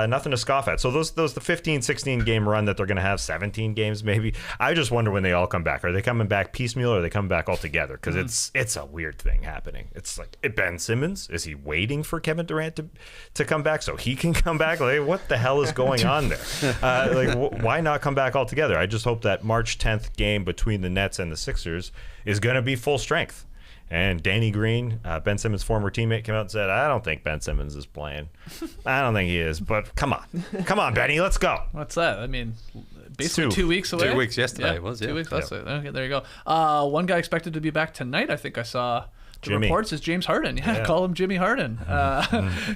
nothing to scoff at. So the 15, 16 game run that they're going to have, 17 games maybe, I just wonder when they all come back. Are they coming back piecemeal, or are they coming back all together? Because it's a weird thing happening. It's like, Ben Simmons, is he waiting for Kevin Durant to come back so he can come back? Like, what the hell is going on there? Why not come back all together? I just hope that March 10th game between the Nets and the Sixers is going to be full strength. And Danny Green, Ben Simmons' former teammate, came out and said, I don't think Ben Simmons is playing. I don't think he is, but come on, Benny, let's go. What's that? I mean, basically 2 weeks away. 2 weeks yesterday it was, 2 weeks, that's it. Okay, there you go. One guy expected to be back tonight, I think I saw. The reports is James Harden. Yeah, call him Jimmy Harden.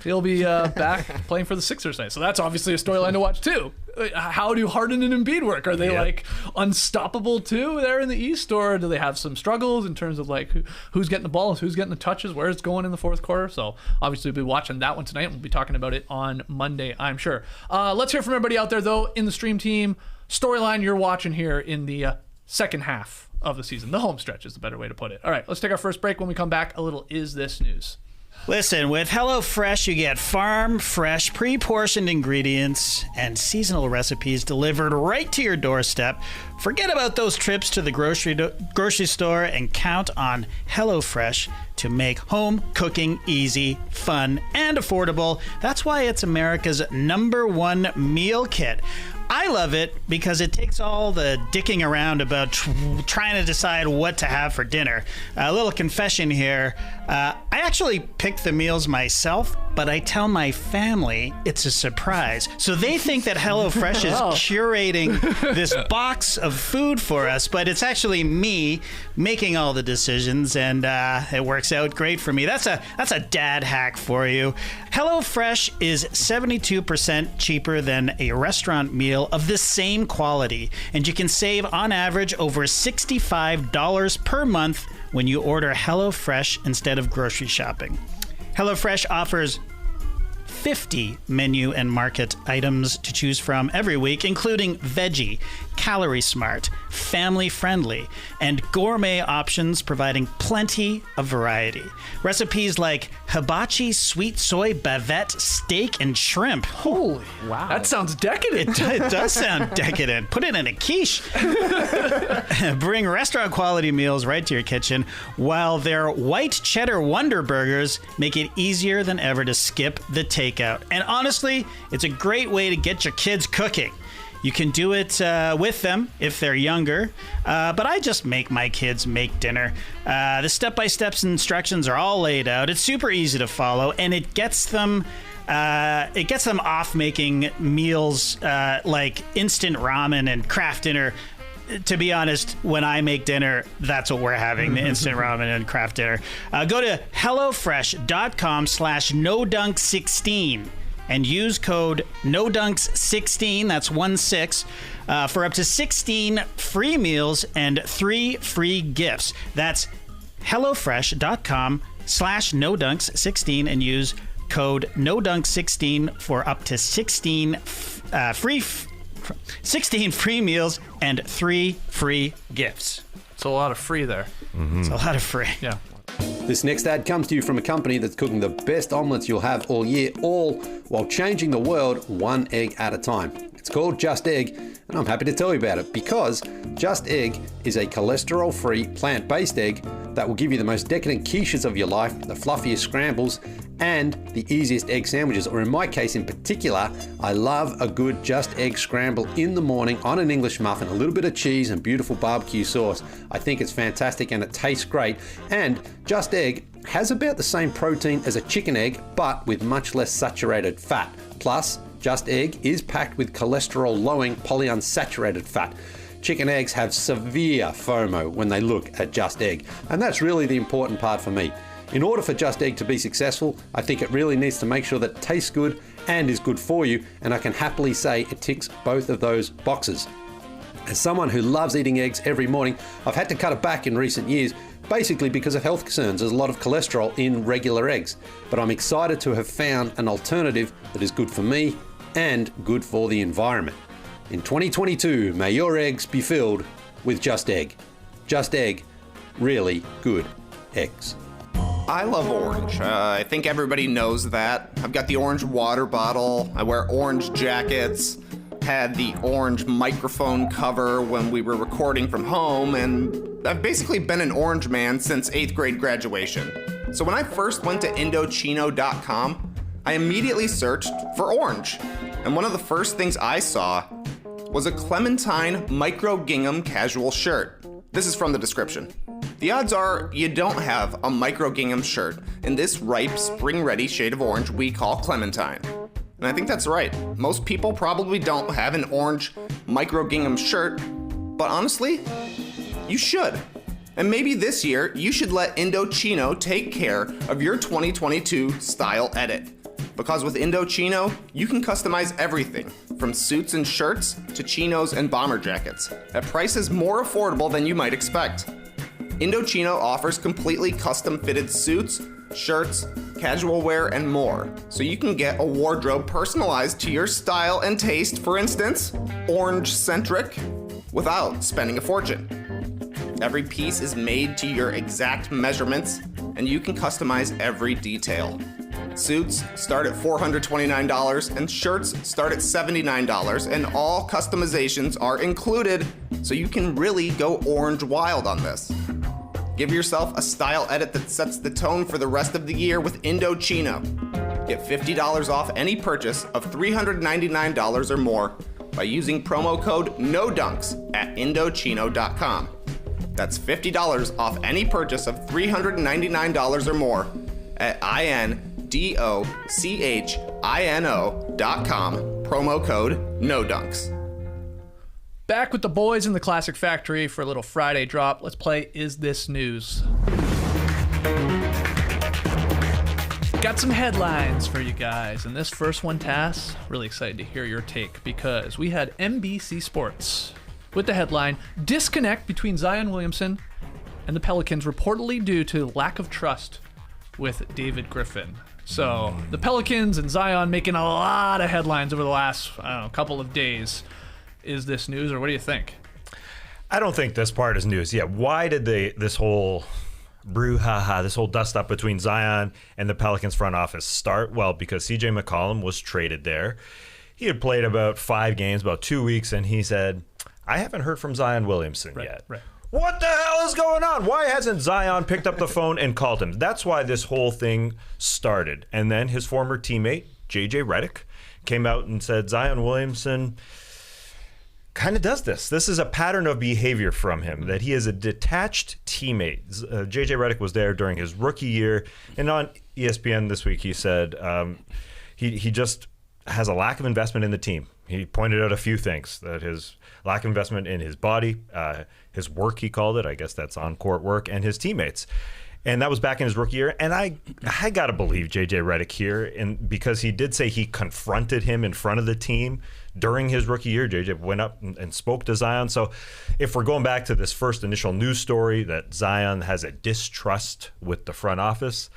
He'll be back playing for the Sixers tonight. So that's obviously a storyline to watch too. How do Harden and Embiid work? Are they like unstoppable too there in the East, or do they have some struggles in terms of like who's getting the balls, who's getting the touches, where it's going in the fourth quarter? So obviously we'll be watching that one tonight. We'll be talking about it on Monday, I'm sure. Let's hear from everybody out there though in the stream team. Storyline you're watching here in the second half of the season. The home stretch is the better way to put it. All right, let's take our first break. When we come back, a little Is This News. Listen, with HelloFresh, you get farm fresh, pre-portioned ingredients and seasonal recipes delivered right to your doorstep. Forget about those trips to the grocery store and count on HelloFresh to make home cooking easy, fun, and affordable. That's why it's America's #1 meal kit. I love it because it takes all the dicking around about trying to decide what to have for dinner. A little confession here. I actually pick the meals myself, but I tell my family it's a surprise. So they think that HelloFresh is curating this box of food for us, but it's actually me making all the decisions, and it works out great for me. That's a dad hack for you. HelloFresh is 72% cheaper than a restaurant meal of the same quality, and you can save on average over $65 per month when you order HelloFresh instead of grocery shopping. HelloFresh offers 50 menu and market items to choose from every week, including veggie, calorie smart, family friendly, and gourmet options providing plenty of variety. Recipes like hibachi sweet soy bavette steak and shrimp. Holy wow. That sounds decadent. It does sound decadent. Put it in a quiche. Bring restaurant quality meals right to your kitchen, while their white cheddar Wonder Burgers make it easier than ever to skip the takeout. And honestly, it's a great way to get your kids cooking. You can do it with them if they're younger, but I just make my kids make dinner. The step-by-step instructions are all laid out. It's super easy to follow, and it gets them off making meals like instant ramen and Kraft dinner. To be honest, when I make dinner, that's what we're having, the instant ramen and Kraft dinner. Go to HelloFresh.com/NoDunk16 and use code NODUNKS16, that's 16, for up to 16 free meals and 3 free gifts. That's HelloFresh.com/NoDunks16 and use code NODUNK16 for up to 16 free meals and 3 free gifts. It's a lot of free there. It's a lot of free. Yeah. This next ad comes to you from a company that's cooking the best omelets you'll have all year, all while changing the world one egg at a time. It's called Just Egg, and I'm happy to tell you about it because Just Egg is a cholesterol-free, plant-based egg that will give you the most decadent quiches of your life, the fluffiest scrambles, and the easiest egg sandwiches. Or in my case in particular, I love a good Just Egg scramble in the morning on an English muffin, a little bit of cheese and beautiful barbecue sauce. I think it's fantastic and it tastes great. And Just Egg has about the same protein as a chicken egg, but with much less saturated fat. Plus, Just Egg is packed with cholesterol-lowering polyunsaturated fat. Chicken eggs have severe FOMO when they look at Just Egg, and that's really the important part for me. In order for Just Egg to be successful, I think it really needs to make sure that it tastes good and is good for you, and I can happily say it ticks both of those boxes. As someone who loves eating eggs every morning, I've had to cut it back in recent years, basically because of health concerns. There's a lot of cholesterol in regular eggs, but I'm excited to have found an alternative that is good for me and good for the environment. In 2022, may your eggs be filled with Just Egg. Just Egg, really good eggs. I love orange. I think everybody knows that. I've got the orange water bottle. I wear orange jackets. Had the orange microphone cover when we were recording from home, and I've basically been an orange man since 8th grade graduation. So when I first went to Indochino.com, I immediately searched for orange. And one of the first things I saw was a Clementine micro gingham casual shirt. This is from the description. The odds are you don't have a micro gingham shirt in this ripe, spring-ready shade of orange we call Clementine. And I think that's right. Most people probably don't have an orange micro gingham shirt, but honestly, you should. And maybe this year, you should let Indochino take care of your 2022 style edit. Because with Indochino, you can customize everything, from suits and shirts to chinos and bomber jackets, at prices more affordable than you might expect. Indochino offers completely custom-fitted suits, shirts, casual wear, and more, so you can get a wardrobe personalized to your style and taste, for instance, orange-centric, without spending a fortune. Every piece is made to your exact measurements, and you can customize every detail. Suits start at $429 and shirts start at $79, and all customizations are included, so you can really go orange wild on this. Give yourself a style edit that sets the tone for the rest of the year with Indochino. Get $50 off any purchase of $399 or more by using promo code NODUNKS at Indochino.com. That's $50 off any purchase of $399 or more at INDOCHINO.com, promo code NODUNKS. Back with the boys in the Classic Factory for a little Friday drop. Let's play Is This News? Got some headlines for you guys, and this first one, Tass, really excited to hear your take because we had NBC Sports with the headline, Disconnect between Zion Williamson and the Pelicans reportedly due to lack of trust with David Griffin. So the Pelicans and Zion making a lot of headlines over the last, couple of days. is this news, or what do you think? I don't think this part is news. Yeah, why did this whole brouhaha, this whole dust up between Zion and the Pelicans front office start? Well, because CJ McCollum was traded there. He had played about 5 games, about 2 weeks, and he said, I haven't heard from Zion Williamson yet. Right. What the hell is going on? Why hasn't Zion picked up the phone and called him? That's why this whole thing started. And then his former teammate, JJ Redick, came out and said Zion Williamson kind of does this. This is a pattern of behavior from him, that he is a detached teammate. JJ Redick was there during his rookie year. And on ESPN this week, he said he just has a lack of investment in the team. He pointed out a few things, that his lack of investment in his body, his work, he called it. I guess that's on-court work, and his teammates. And that was back in his rookie year. And I got to believe J.J. Redick here, because he did say he confronted him in front of the team during his rookie year. J.J. went up and spoke to Zion. So if we're going back to this first initial news story that Zion has a distrust with the front office,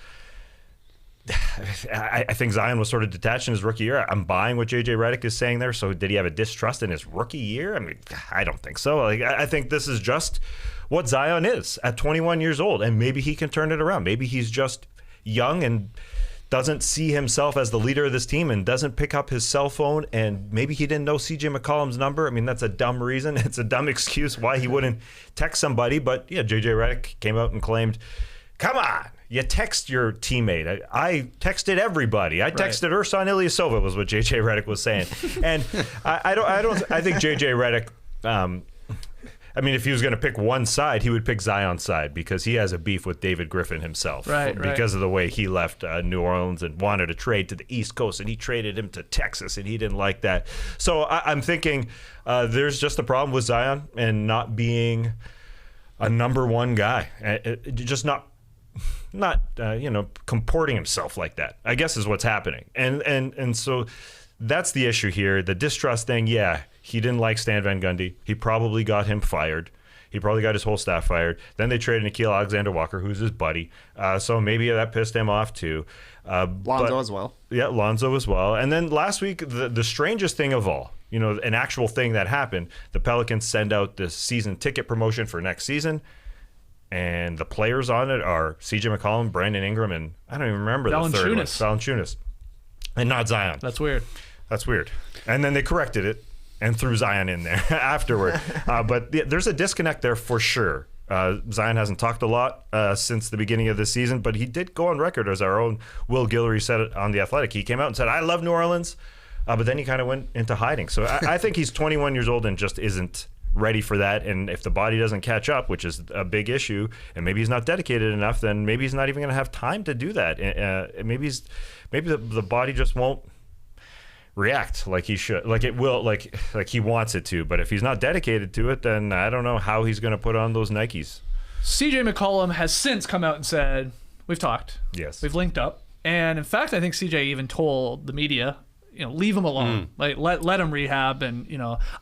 I think Zion was sort of detached in his rookie year. I'm buying what J.J. Redick is saying there. So did he have a distrust in his rookie year? I mean, I don't think so. I think this is just what Zion is at 21 years old, and maybe he can turn it around. Maybe he's just young and doesn't see himself as the leader of this team and doesn't pick up his cell phone, and maybe he didn't know CJ McCollum's number. I mean, that's a dumb reason. It's a dumb excuse why he wouldn't text somebody. But yeah, J.J. Redick came out and claimed, come on, you text your teammate. I texted everybody. I texted Ersan Ilyasova was what J.J. Redick was saying. And I think J.J. Redick, I mean, if he was going to pick one side, he would pick Zion's side, because he has a beef with David Griffin himself. Because of the way he left New Orleans and wanted to trade to the East Coast, and he traded him to Texas, and he didn't like that. So I'm thinking there's just a problem with Zion and not being a number one guy. Just not comporting himself like that, I guess, is what's happening. And so that's the issue here. The distrust thing, yeah, he didn't like Stan Van Gundy. He probably got him fired. He probably got his whole staff fired. Then they traded Nickeil Alexander-Walker, who's his buddy. So maybe that pissed him off too. Lonzo as well. Yeah, Lonzo as well. And then last week, the strangest thing of all, an actual thing that happened, the Pelicans send out this season ticket promotion for next season. And the players on it are CJ McCollum, Brandon Ingram, and I don't even remember the third one. Valanciunas. And not Zion. That's weird. And then they corrected it and threw Zion in there afterward. But there's a disconnect there for sure. Zion hasn't talked a lot since the beginning of the season, but he did go on record, as our own Will Guillory said it on The Athletic. He came out and said, I love New Orleans, but then he kind of went into hiding. So I think he's 21 years old and just isn't ready for that. And if the body doesn't catch up, which is a big issue, and maybe he's not dedicated enough, then maybe he's not even going to have time to do that. Maybe the body just won't react like he should, like it will, like he wants it to. But if he's not dedicated to it, then I don't know how he's going to put on those Nikes. CJ McCollum has since come out and said, we've talked. Yes. We've linked up. And in fact, I think CJ even told the media, leave him alone. Like let him rehab. And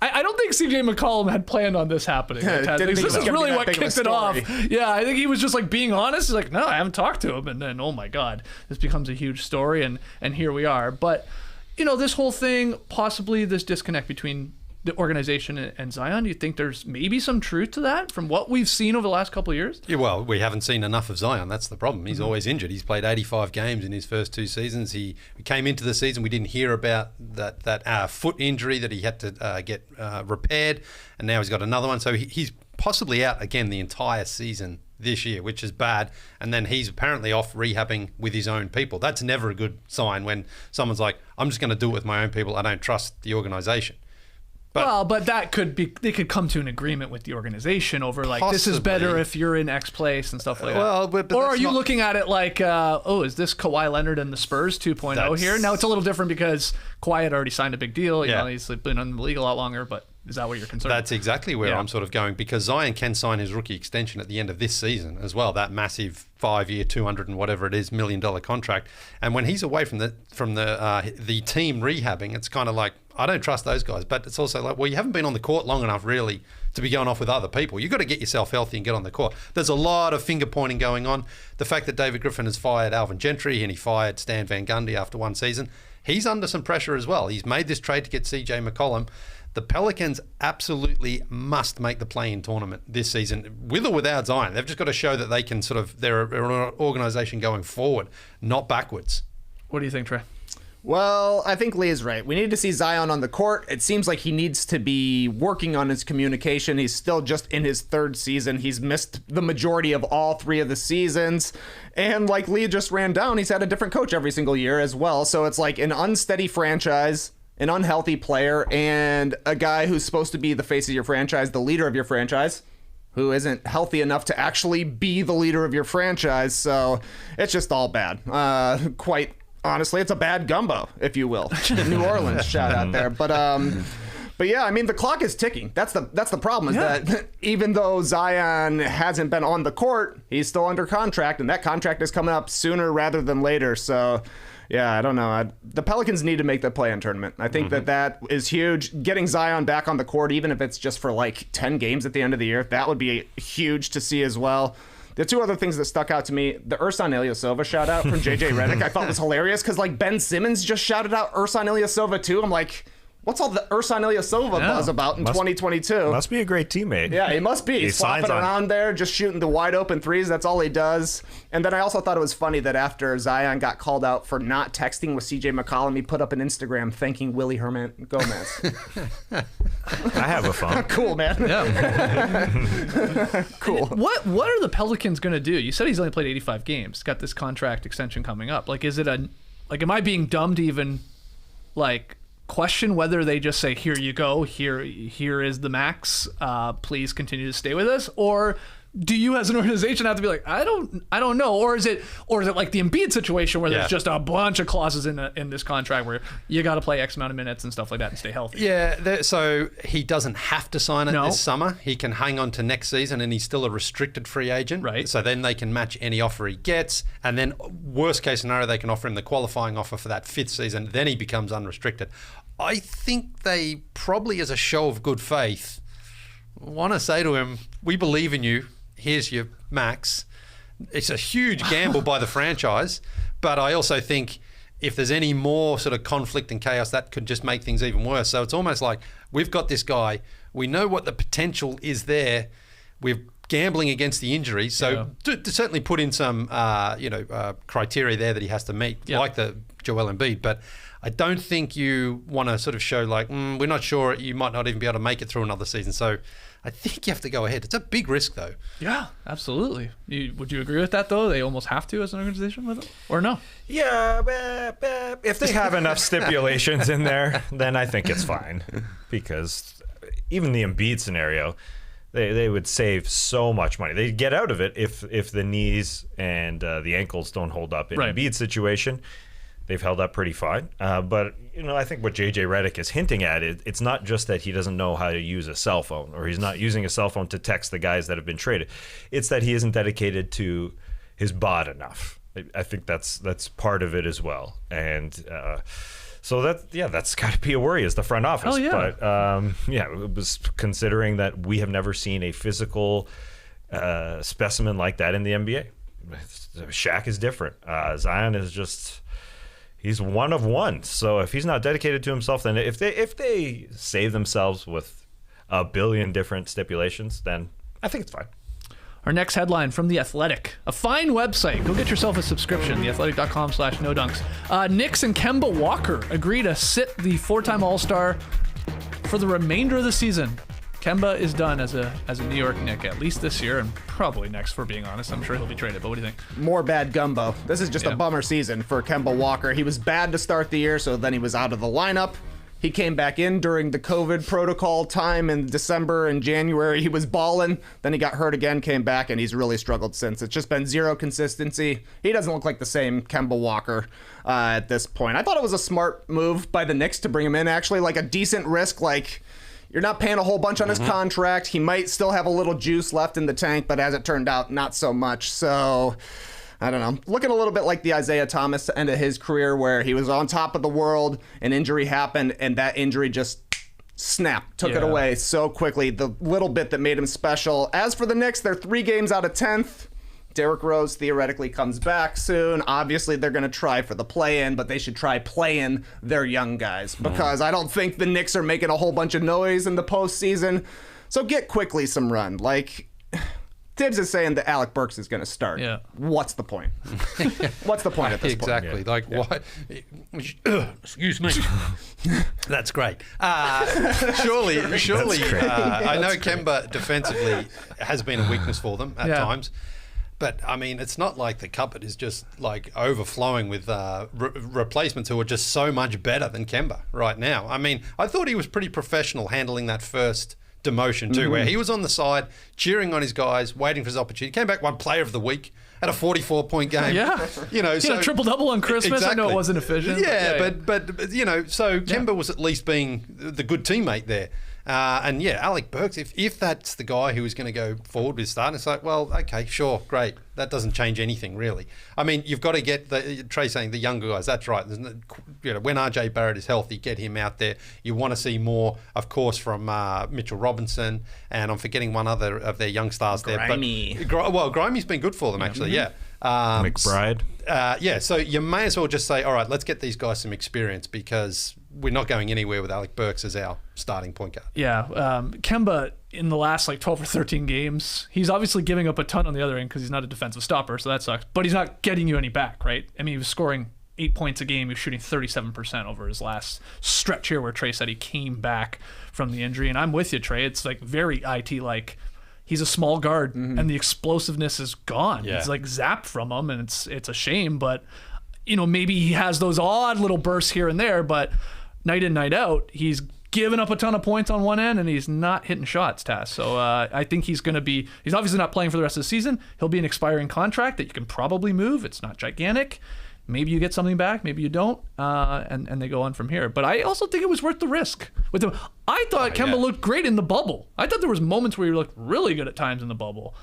I don't think CJ McCollum had planned on this happening. This is really what kicked it off. Yeah, I think he was just like being honest. He's like, no, I haven't talked to him. And then, oh my God, this becomes a huge story. And here we are. But this whole thing, possibly this disconnect between the organization and Zion, do you think there's maybe some truth to that from what we've seen over the last couple of years? Yeah, well, we haven't seen enough of Zion. That's the problem. He's always injured. He's played 85 games in his first 2 seasons. He came into the season, we didn't hear about that foot injury that he had to get repaired, and now he's got another one. So he's possibly out again the entire season this year, which is bad. And then he's apparently off rehabbing with his own people. That's never a good sign when someone's like, I'm just going to do it with my own people. I don't trust the organization. But that could be, they could come to an agreement with the organization over like, possibly. This is better if you're in X place and stuff like that. But or are you looking at it like, is this Kawhi Leonard and the Spurs 2.0 here? Now it's a little different because Kawhi had already signed a big deal. He's been in the league a lot longer, but is that what you're concerned? That's exactly where I'm sort of going, because Zion can sign his rookie extension at the end of this season as well, that massive 5-year, 200 and whatever it is, $1 million contract. And when he's away from the team rehabbing, it's kind of like, I don't trust those guys. But it's also like, well, you haven't been on the court long enough really to be going off with other people. You've got to get yourself healthy and get on the court. There's a lot of finger pointing going on. The fact that David Griffin has fired Alvin Gentry and he fired Stan Van Gundy after one season, he's under some pressure as well. He's made this trade to get CJ McCollum. The Pelicans absolutely must make the play-in tournament this season, with or without Zion. They've just got to show that they can they're an organisation going forward, not backwards. What do you think, Trey? Well, I think Lee is right. We need to see Zion on the court. It seems like he needs to be working on his communication. He's still just in his third season. He's missed the majority of all 3 of the seasons. And like Lee just ran down, he's had a different coach every single year as well. So it's like an unsteady franchise, an unhealthy player, and a guy who's supposed to be the face of your franchise, the leader of your franchise, who isn't healthy enough to actually be the leader of your franchise. So it's just all bad. Quite honestly, it's a bad gumbo, if you will. New Orleans shout out there. But yeah, I mean, the clock is ticking. That's the problem, is that even though Zion hasn't been on the court, he's still under contract, and that contract is coming up sooner rather than later. So yeah, I don't know. The Pelicans need to make the play-in tournament. I think that is huge. Getting Zion back on the court, even if it's just for like 10 games at the end of the year, that would be huge to see as well. The 2 other things that stuck out to me, the Ersan Ilyasova shout out from JJ Redick, I thought was hilarious, because like Ben Simmons just shouted out Ersan Ilyasova too. I'm like, what's all the Ersan Ilyasova buzz about in 2022? Must be a great teammate. Yeah, he must be. He's flopping around there, just shooting the wide open threes. That's all he does. And then I also thought it was funny that after Zion got called out for not texting with CJ McCollum, he put up an Instagram thanking Willie Herman Gomez. I have a phone. Cool, man. Yeah. Cool. What are the Pelicans going to do? You said he's only played 85 games. Got this contract extension coming up. Like, is it am I being dumb to even like question whether they just say, here you go, here is the max, please continue to stay with us? Or do you as an organization have to be like, I don't know, or is it like the Embiid situation where there's just a bunch of clauses in this contract where you got to play X amount of minutes and stuff like that and stay healthy? Yeah, so he doesn't have to sign it this summer. He can hang on to next season, and he's still a restricted free agent. Right. So then they can match any offer he gets, and then worst case scenario, they can offer him the qualifying offer for that 5th season. Then he becomes unrestricted. I think they probably, as a show of good faith, want to say to him, we believe in you. Here's your max. It's a huge gamble by the franchise, but I also think if there's any more sort of conflict and chaos, that could just make things even worse. So it's almost like, we've got this guy. We know what the potential is there. We're gambling against the injury. So to certainly put in some criteria there that he has to meet, like the Joel Embiid. But I don't think you want to sort of show like, we're not sure, you might not even be able to make it through another season. So I think you have to go ahead. It's a big risk, though. Yeah, absolutely. Would you agree with that, though? They almost have to as an organization with it? Or no? Yeah, if they have enough stipulations in there, then I think it's fine. Because even the Embiid scenario, they would save so much money. They'd get out of it if the knees and the ankles don't hold up. In Embiid's situation, they've held up pretty fine. But, I think what JJ Redick is hinting at, it's not just that he doesn't know how to use a cell phone, or he's not using a cell phone to text the guys that have been traded. It's that he isn't dedicated to his bod enough. I think that's part of it as well. And so that's got to be a worry as the front office. Oh, yeah. But it was considering that we have never seen a physical specimen like that in the NBA. Shaq is different. Zion is just... He's one of one. So if he's not dedicated to himself, then if they save themselves with a billion different stipulations, then I think it's fine. Our next headline from The Athletic. A fine website. Go get yourself a subscription, theathletic.com/nodunks. Knicks and Kemba Walker agree to sit the 4-time All-Star for the remainder of the season. Kemba is done as a New York Knick, at least this year, and probably next, for being honest. I'm sure he'll be traded, but what do you think? More bad gumbo. This is just a bummer season for Kemba Walker. He was bad to start the year, so then he was out of the lineup. He came back in during the COVID protocol time in December and January. He was balling. Then he got hurt again, came back, and he's really struggled since. It's just been zero consistency. He doesn't look like the same Kemba Walker at this point. I thought it was a smart move by the Knicks to bring him in, actually, like a decent risk, like... You're not paying a whole bunch on his contract. He might still have a little juice left in the tank, but as it turned out, not so much. So, I don't know. Looking a little bit like the Isaiah Thomas end of his career, where he was on top of the world, an injury happened, and that injury just snap, took it Yeah. away so quickly, the little bit that made him special. As for the Knicks, they're 3 games out of 10th. Derrick Rose theoretically comes back soon. Obviously, they're going to try for the play-in, but they should try playing their young guys because I don't think the Knicks are making a whole bunch of noise in the postseason. So get quickly some run. Like, Tibbs is saying that Alec Burks is going to start. Yeah. What's the point? What's the point at this point? Exactly. Like, why? Excuse me. That's great. Surely. I know Kemba defensively has been a weakness for them at times. But, I mean, it's not like the cupboard is just, like, overflowing with replacements who are just so much better than Kemba right now. I mean, I thought he was pretty professional handling that first demotion too, where he was on the side, cheering on his guys, waiting for his opportunity. Came back, won Player of the Week, had a 44-point game. Yeah. You know, He had a triple-double on Christmas. Exactly. I know it wasn't efficient. Yeah, but you know, so Kemba was at least being the good teammate there. And yeah, Alec Burks, if that's the guy who is going to go forward with starting, it's like, well, okay, sure, great. That doesn't change anything, really. I mean, you've got to get Trey saying the younger guys. That's right. You know, when RJ Barrett is healthy, get him out there. You want to see more, of course, from Mitchell Robinson, and I'm forgetting one other of their young stars Grimy. there. But Grimey's been good for them, actually. Yeah. McBride. Yeah, so you may as well just say, all right, let's get these guys some experience because we're not going anywhere with Alec Burks as our starting point guard. Yeah, Kemba in the last 12 or 13 games, he's obviously giving up a ton on the other end because he's not a defensive stopper, so that sucks. But he's not getting you any back, right? I mean, he was scoring 8 points a game. He was shooting 37% over his last stretch here where Trey said he came back from the injury. And I'm with you, Trey. It's very IT-like. He's a small guard, and the explosiveness is gone. Yeah. It's zapped from him, and it's a shame. But, maybe he has those odd little bursts here and there, but night in, night out, he's giving up a ton of points on one end, and he's not hitting shots, Tass. So I think he's obviously not playing for the rest of the season. He'll be an expiring contract that you can probably move. It's not gigantic. Maybe you get something back, maybe you don't, and they go on from here. But I also think it was worth the risk with him. I thought Kemba looked great in the bubble. I thought there was moments where he looked really good at times in the bubble,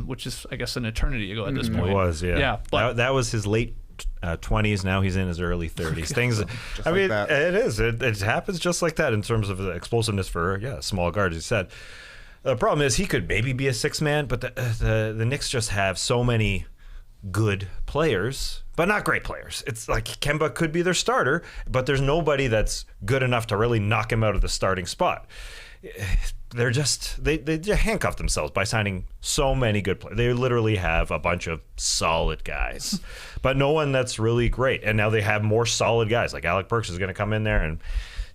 which is, I guess, an eternity ago at this point. It was, yeah. Yeah, but that was his late 20s. Now he's in his early 30s. Things, I mean, that. it is. It happens just like that in terms of the explosiveness for a small guard, as you said. The problem is he could maybe be a 6-man, but the Knicks just have so many good players, but not great players. It's like Kemba could be their starter, but there's nobody that's good enough to really knock him out of the starting spot. They're just they handcuff themselves by signing so many good players. They literally have a bunch of solid guys, but no one that's really great. And now they have more solid guys. Like Alec Burks is going to come in there and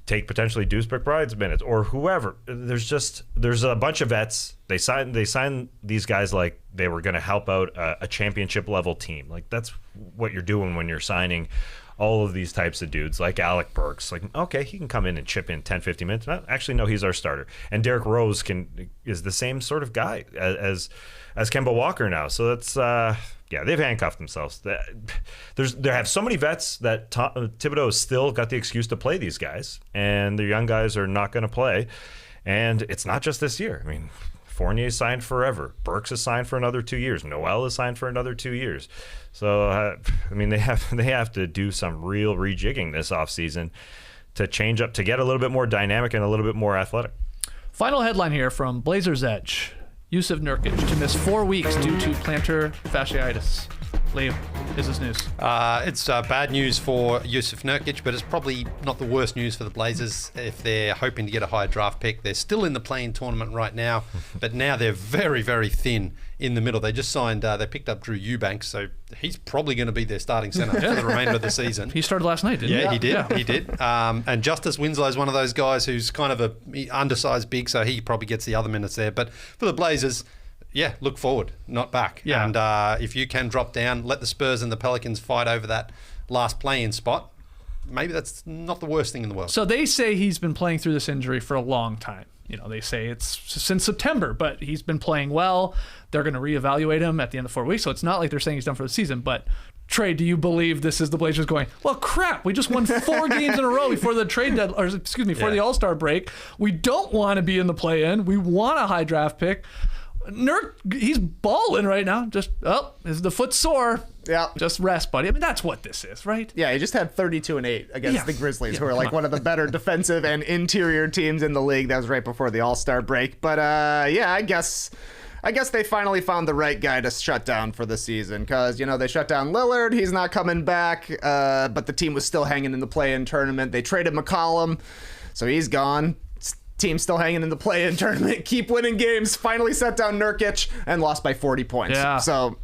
take potentially Deuce McBride's minutes or whoever. There's a bunch of vets. They signed these guys like they were going to help out a championship level team. Like that's what you're doing when you're signing all of these types of dudes like Alec Burks. Like, okay, he can come in and chip in 10, 15 minutes. Actually, no, he's our starter. And Derrick Rose is the same sort of guy as Kemba Walker now. So that's they've handcuffed themselves. They have so many vets that Thibodeau has still got the excuse to play these guys, and the young guys are not going to play. And it's not just this year. I mean, Fournier signed forever. Burks is signed for another 2 years. Noel is signed for another 2 years. So I mean, they have to do some real rejigging this offseason to change up, to get a little bit more dynamic and a little bit more athletic. final headline here from Blazers Edge. Jusuf Nurkic to miss 4 weeks due to plantar fasciitis. Liam, is this news? It's bad news for Jusuf Nurkic, but it's probably not the worst news for the Blazers if they're hoping to get a high draft pick. They're still in the play-in tournament right now, but now they're very, very thin in the middle. They just signed, they picked up Drew Eubanks, so he's probably going to be their starting center for the remainder of the season. He started last night, didn't he? Yeah, he did. He did. And Justice Winslow is one of those guys who's kind of a undersized big, so he probably gets the other minutes there. But for the Blazers, yeah, look forward, not back. Yeah. And if you can drop down, let the Spurs and the Pelicans fight over that last play-in spot, maybe that's not the worst thing in the world. So they say he's been playing through this injury for a long time. You know, they say it's since September, but he's been playing well. They're going to reevaluate him at the end of 4 weeks, so it's not like they're saying he's done for the season. But Trey, do you believe this is the Blazers going, well, crap, we just won 4 games in a row before the before the All-Star break. We don't want to be in the play-in. We want a high draft pick. he's balling right now. Just, is the foot sore? Yeah. Just rest, buddy. I mean, that's what this is, right? Yeah, he just had 32-8 against Yeah. the Grizzlies, Yeah, who are like one of the better defensive and interior teams in the league. That was right before the All-Star break. But yeah, I guess they finally found the right guy to shut down for the season because, they shut down Lillard. He's not coming back, but the team was still hanging in the play-in tournament. They traded McCollum, so he's gone. Team still hanging in the play-in tournament. Keep winning games. Finally set down Nurkic and lost by 40 points. Yeah. So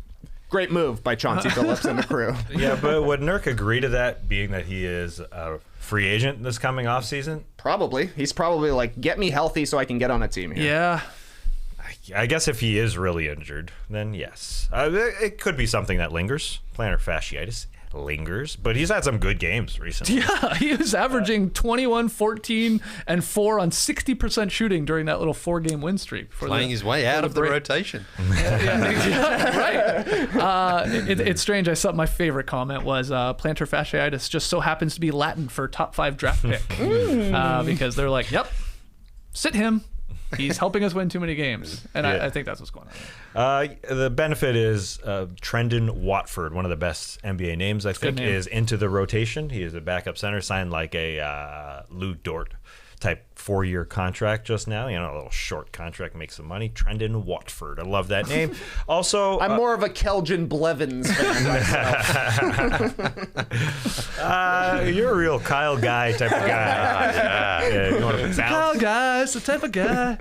great move by Chauncey Billups and the crew. Yeah, but would Nurk agree to that, being that he is a free agent this coming offseason? Probably. He's probably like, get me healthy so I can get on a team here. Yeah. I guess if he is really injured, then yes. It could be something that lingers. Plantar fasciitis lingers, but he's had some good games recently. Yeah, he was averaging 21, 14, and 4 on 60% shooting during that little 4-game win streak. Playing his way out of the rotation. Right. It's strange. I saw my favorite comment was plantar fasciitis just so happens to be Latin for top 5 draft pick. Because they're like, yep, sit him. He's helping us win too many games. And Yeah. I think that's what's going on. The benefit is Trendon Watford, one of the best NBA names, I think, name. is into the rotation. He is a backup center, signed like a Lou Dort type 4-year contract just now. A little short contract, make some money. Trendon Watford. I love that name. Also, I'm more of a Kelvin Blevins fan myself. you're a real Kyle Guy type of guy. You want to Kyle balance? guys, the type of guy.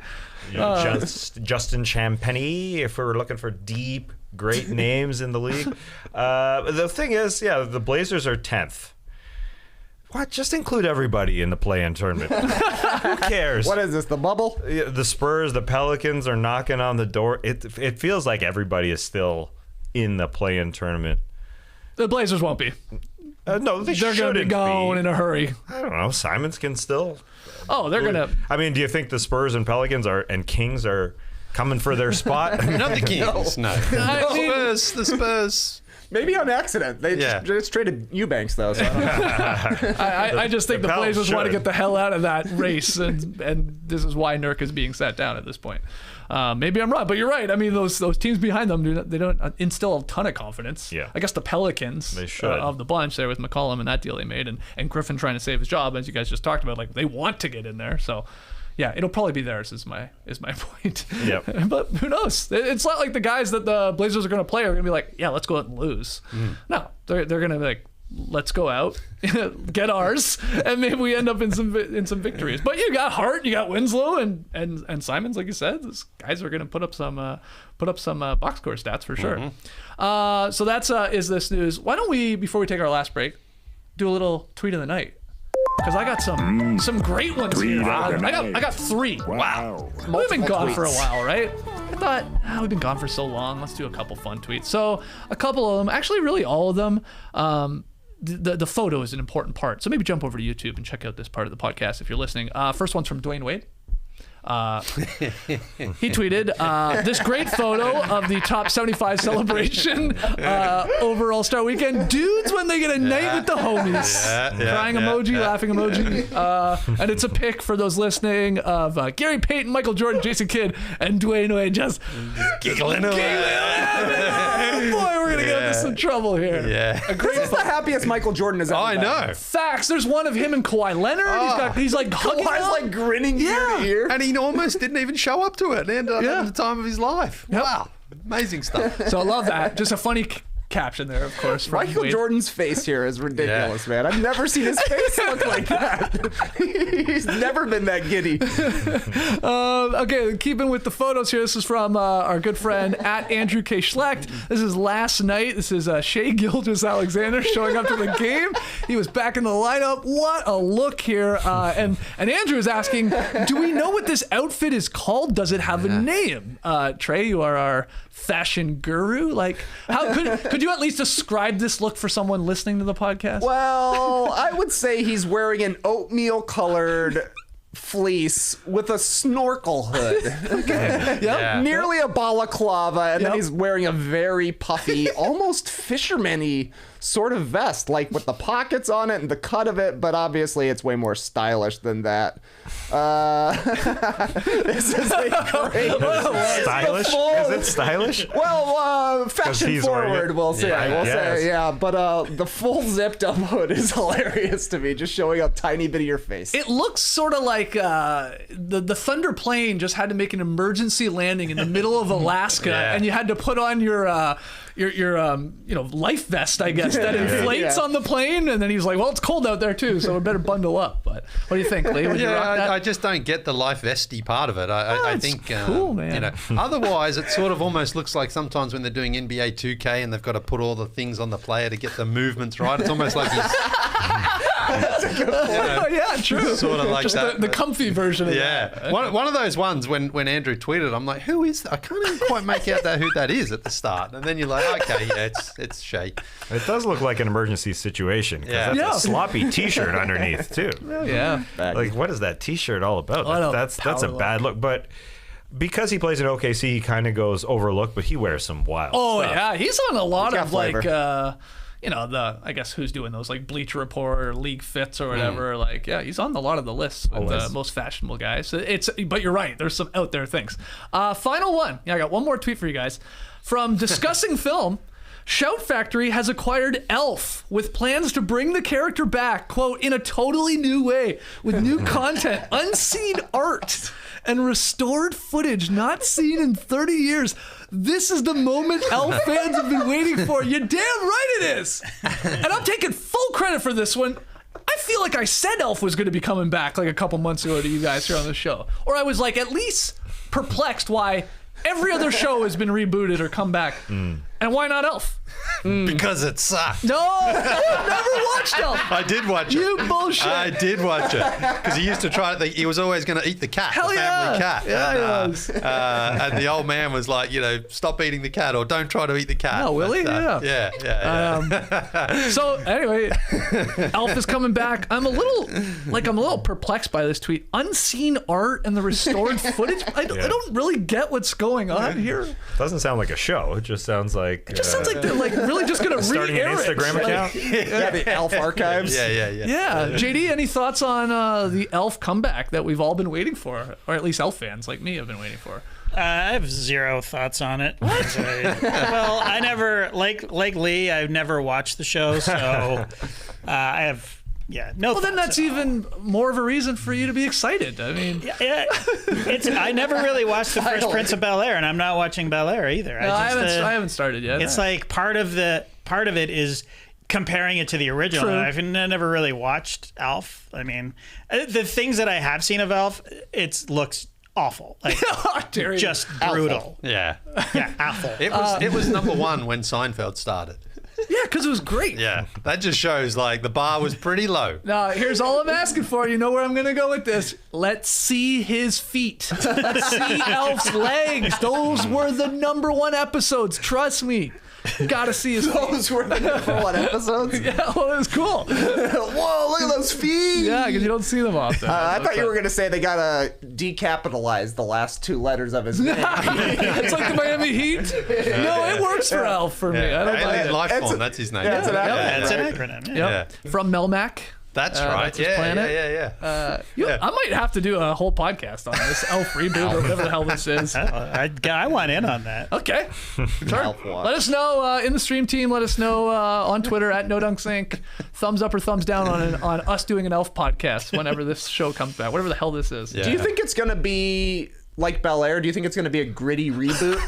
Justin Champagny, if we were looking for deep, great names in the league. The thing is, the Blazers are 10th. What? Just include everybody in the play-in tournament. Who cares? What is this, the bubble? The Spurs, the Pelicans are knocking on the door. It feels like everybody is still in the play-in tournament. The Blazers won't be. No, They're going to shouldn't be going in a hurry. I don't know. Simons can still. Oh, they're going to. I mean, do you think the Spurs and Pelicans and Kings are coming for their spot? Not the Kings, no. The Spurs. Maybe on accident. They just traded Eubanks, though. So I don't know. I just think the Pels Blazers want to should. get the hell out of that race, and this is why Nurk is being sat down at this point. Maybe I'm wrong, but you're right. I mean, those teams behind them, they don't instill a ton of confidence. Yeah. I guess the Pelicans They should. of the bunch there with McCollum and that deal they made, and Griffin trying to save his job, as you guys just talked about. Like, they want to get in there, so. Yeah, it'll probably be theirs is my point. Yep. But who knows? It's not like the guys that the Blazers are going to play are going to be like, yeah, let's go out and lose. No, they're going to be like, let's go out, get ours, and maybe we end up in some victories. But you got Hart, you got Winslow, and Simons, like you said. These guys are going to put up some box score stats for sure. So that's is this news. Why don't we, before we take our last break, do a little tweet of the night? Because I got some great ones here. I got 3. Wow. We've been gone for a while, right? I thought, we've been gone for so long. Let's do a couple fun tweets. So a couple of them, actually really all of them, the photo is an important part. So maybe jump over to YouTube and check out this part of the podcast if you're listening. First one's from Dwayne Wade. He tweeted this great photo of the top 75 celebration over All-Star Weekend. Dudes when they get a night with the homies. Crying emoji, laughing emoji. And it's a pic for those listening of Gary Payton, Michael Jordan, Jason Kidd, and Dwayne Wade just Giggling away. Oh boy, we're going to get into some trouble here. Yeah. A great This is the happiest Michael Jordan has ever I been. know. Facts. There's one of him and Kawhi Leonard. He's like hugging Kawhi's him. like grinning ear to ear. And he almost didn't even show up to it and ended up Yeah. having the time of his life. Yep. Wow. Amazing stuff. So I love that. Just a funny caption there, of course. From Michael Wade. Jordan's face here is ridiculous, man. I've never seen his face look like that. He's never been that giddy. Okay, keeping with the photos here. This is from our good friend at Andrew K. Schlecht. This is last night. This is Shea Gilgeous-Alexander showing up to the game. He was back in the lineup. What a look here. And Andrew is asking, do we know what this outfit is called? Does it have a name? Trey, you are our fashion guru. Like, how could you at least describe this look for someone listening to the podcast? Well, I would say he's wearing an oatmeal-colored fleece with a snorkel hood. Yep. Yeah. Nearly a balaclava, and Yep. then he's wearing a very puffy, almost fisherman-y sort of vest, like with the pockets on it and the cut of it, but obviously it's way more stylish than that. This is a great... Stylish? Is it stylish? Well, fashion he's wearing forward, it. we'll say. Yeah, We'll yes. say, yeah. But the full zipped up hood is hilarious to me, just showing a tiny bit of your face. It looks sort of like the Thunder plane just had to make an emergency landing in the middle of Alaska, and you had to put on your life vest, I guess, that inflates on the plane. And then he was like, well, it's cold out there too, so we better bundle up. But what do you think, Lee? Would you rock that? I just don't get the life vesty part of it. I it's think cool, man. Otherwise it sort of almost looks like sometimes when they're doing NBA 2K and they've got to put all the things on the player to get the movements right. It's almost like he's Yeah, true. sort of like Just that. the comfy version of that. Yeah, one of those ones when Andrew tweeted, I'm like, who is that? I can't even quite make out who that is at the start, and then you're like, okay, yeah, it's Shea. It does look like an emergency situation. 'Cause Yeah. that's a sloppy T-shirt underneath too. Yeah. Like, what is that T-shirt all about? What a That's a power bad look. But because he plays in OKC, he kind of goes overlooked. But he wears some wild. Oh stuff. yeah, he's on a lot got of like flavor. I guess who's doing those like Bleacher Report or League Fits or whatever. Like, yeah, he's on a lot of the lists with the most fashionable guys. So but you're right. There's some out there things. Final one. Yeah, I got one more tweet for you guys from Discussing Film. Shout Factory has acquired Elf with plans to bring the character back, quote, in a totally new way with new content, unseen art, and restored footage not seen in 30 years. This is the moment Elf fans have been waiting for. You're damn right it is. And I'm taking full credit for this one. I feel like I said Elf was going to be coming back like a couple months ago to you guys here on the show. Or I was like at least perplexed why every other show has been rebooted or come back. And why not Elf? Because it sucked. No, I've never watched Elf. I did watch it. You bullshit. I did watch it because he used to try. He was always going to eat the cat, Hell the family yeah. cat. Yeah, and, he was. And the old man was like, stop eating the cat or don't try to eat the cat. Oh, will he? But, yeah. So anyway, Elf is coming back. I'm a little perplexed by this tweet. Unseen art and the restored footage. I don't really get what's going on here. Doesn't sound like a show. It just sounds like. It just sounds like they're like really just gonna starting an re-air it. Instagram Like, account. Yeah, the Elf archives. Yeah, JD, any thoughts on the Elf comeback that we've all been waiting for, or at least Elf fans like me have been waiting for? I have zero thoughts on it. Well, I never like Lee. I've never watched the show, so I have. Yeah, no. Well, then that's even more of a reason for you to be excited. I mean, I never really watched the first Prince of Bel-Air, and I'm not watching Bel-Air either. I haven't started yet. It's like part of it is comparing it to the original. True. I've never really watched Elf. I mean, the things that I have seen of Elf, it looks awful. Like just brutal. Yeah. Yeah, awful. It was number one when Seinfeld started. Yeah, because it was great. Yeah, that just shows like the bar was pretty low. Now, here's all I'm asking for. You know where I'm going to go with this. Let's see his feet. Let's see Elf's legs. Those were the number one episodes. Trust me. Gotta see his feet. Those were the number one episodes. Yeah, well, it was cool. Whoa, look at those feet. Yeah, because you don't see them often. I thought you were going to say they got to decapitalize the last two letters of his name. It's like the Miami Heat. No, it works for Elf for me. I don't mind Alien it. Lifeform, that's his name. Yeah, it's an acronym. That's an acronym. Yeah. Yep. From Melmac. That's right. That's his planet. Yeah. I might have to do a whole podcast on this Elf reboot or whatever the hell this is. I want in on that. Okay. Sure. Elf watch. Let us know in the stream team. Let us know on Twitter at NoDunksInc. Thumbs up or thumbs down on us doing an Elf podcast whenever this show comes back. Whatever the hell this is. Yeah. Do you think it's going to be like Bel-Air? Do you think it's going to be a gritty reboot?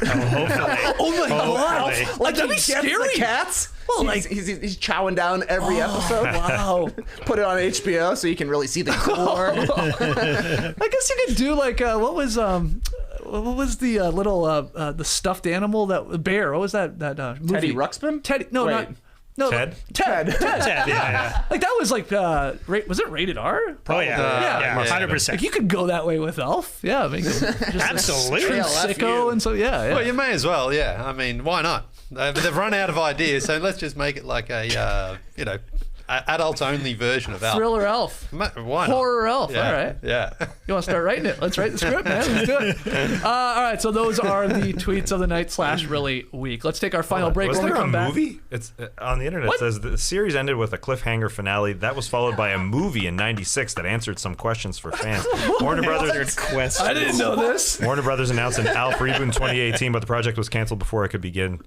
Oh my god! Like that'd be he gets scary. the cats? Well, he's chowing down every episode. Wow. Put it on HBO so you can really see the gore. I guess you could do like what was the little the stuffed animal that bear? What was that movie? Teddy Ruxpin? Teddy? No, Wait. not. No, Ted? Ted. Yeah. Like that was like was it rated R? Oh yeah, 100%. Like you could go that way with Elf. Yeah, make him just Absolutely. a true LFU. sicko and so yeah. Well, you may as well. Yeah. I mean, why not? They've run out of ideas, so let's just make it like a adult-only version of Elf. Thriller Elf. Why not? Horror Elf. Yeah, All right. Yeah. You want to start writing it? Let's write the script, man. Let's do it. All right. So those are the tweets of the night / really week. Let's take our final break. Was when there we a come back. movie? It's on the internet. It says the series ended with a cliffhanger finale that was followed by a movie in '96 that answered some questions for fans. Warner Brothers. I didn't know this. Warner Brothers announced an Alf reboot in 2018, but the project was canceled before it could begin.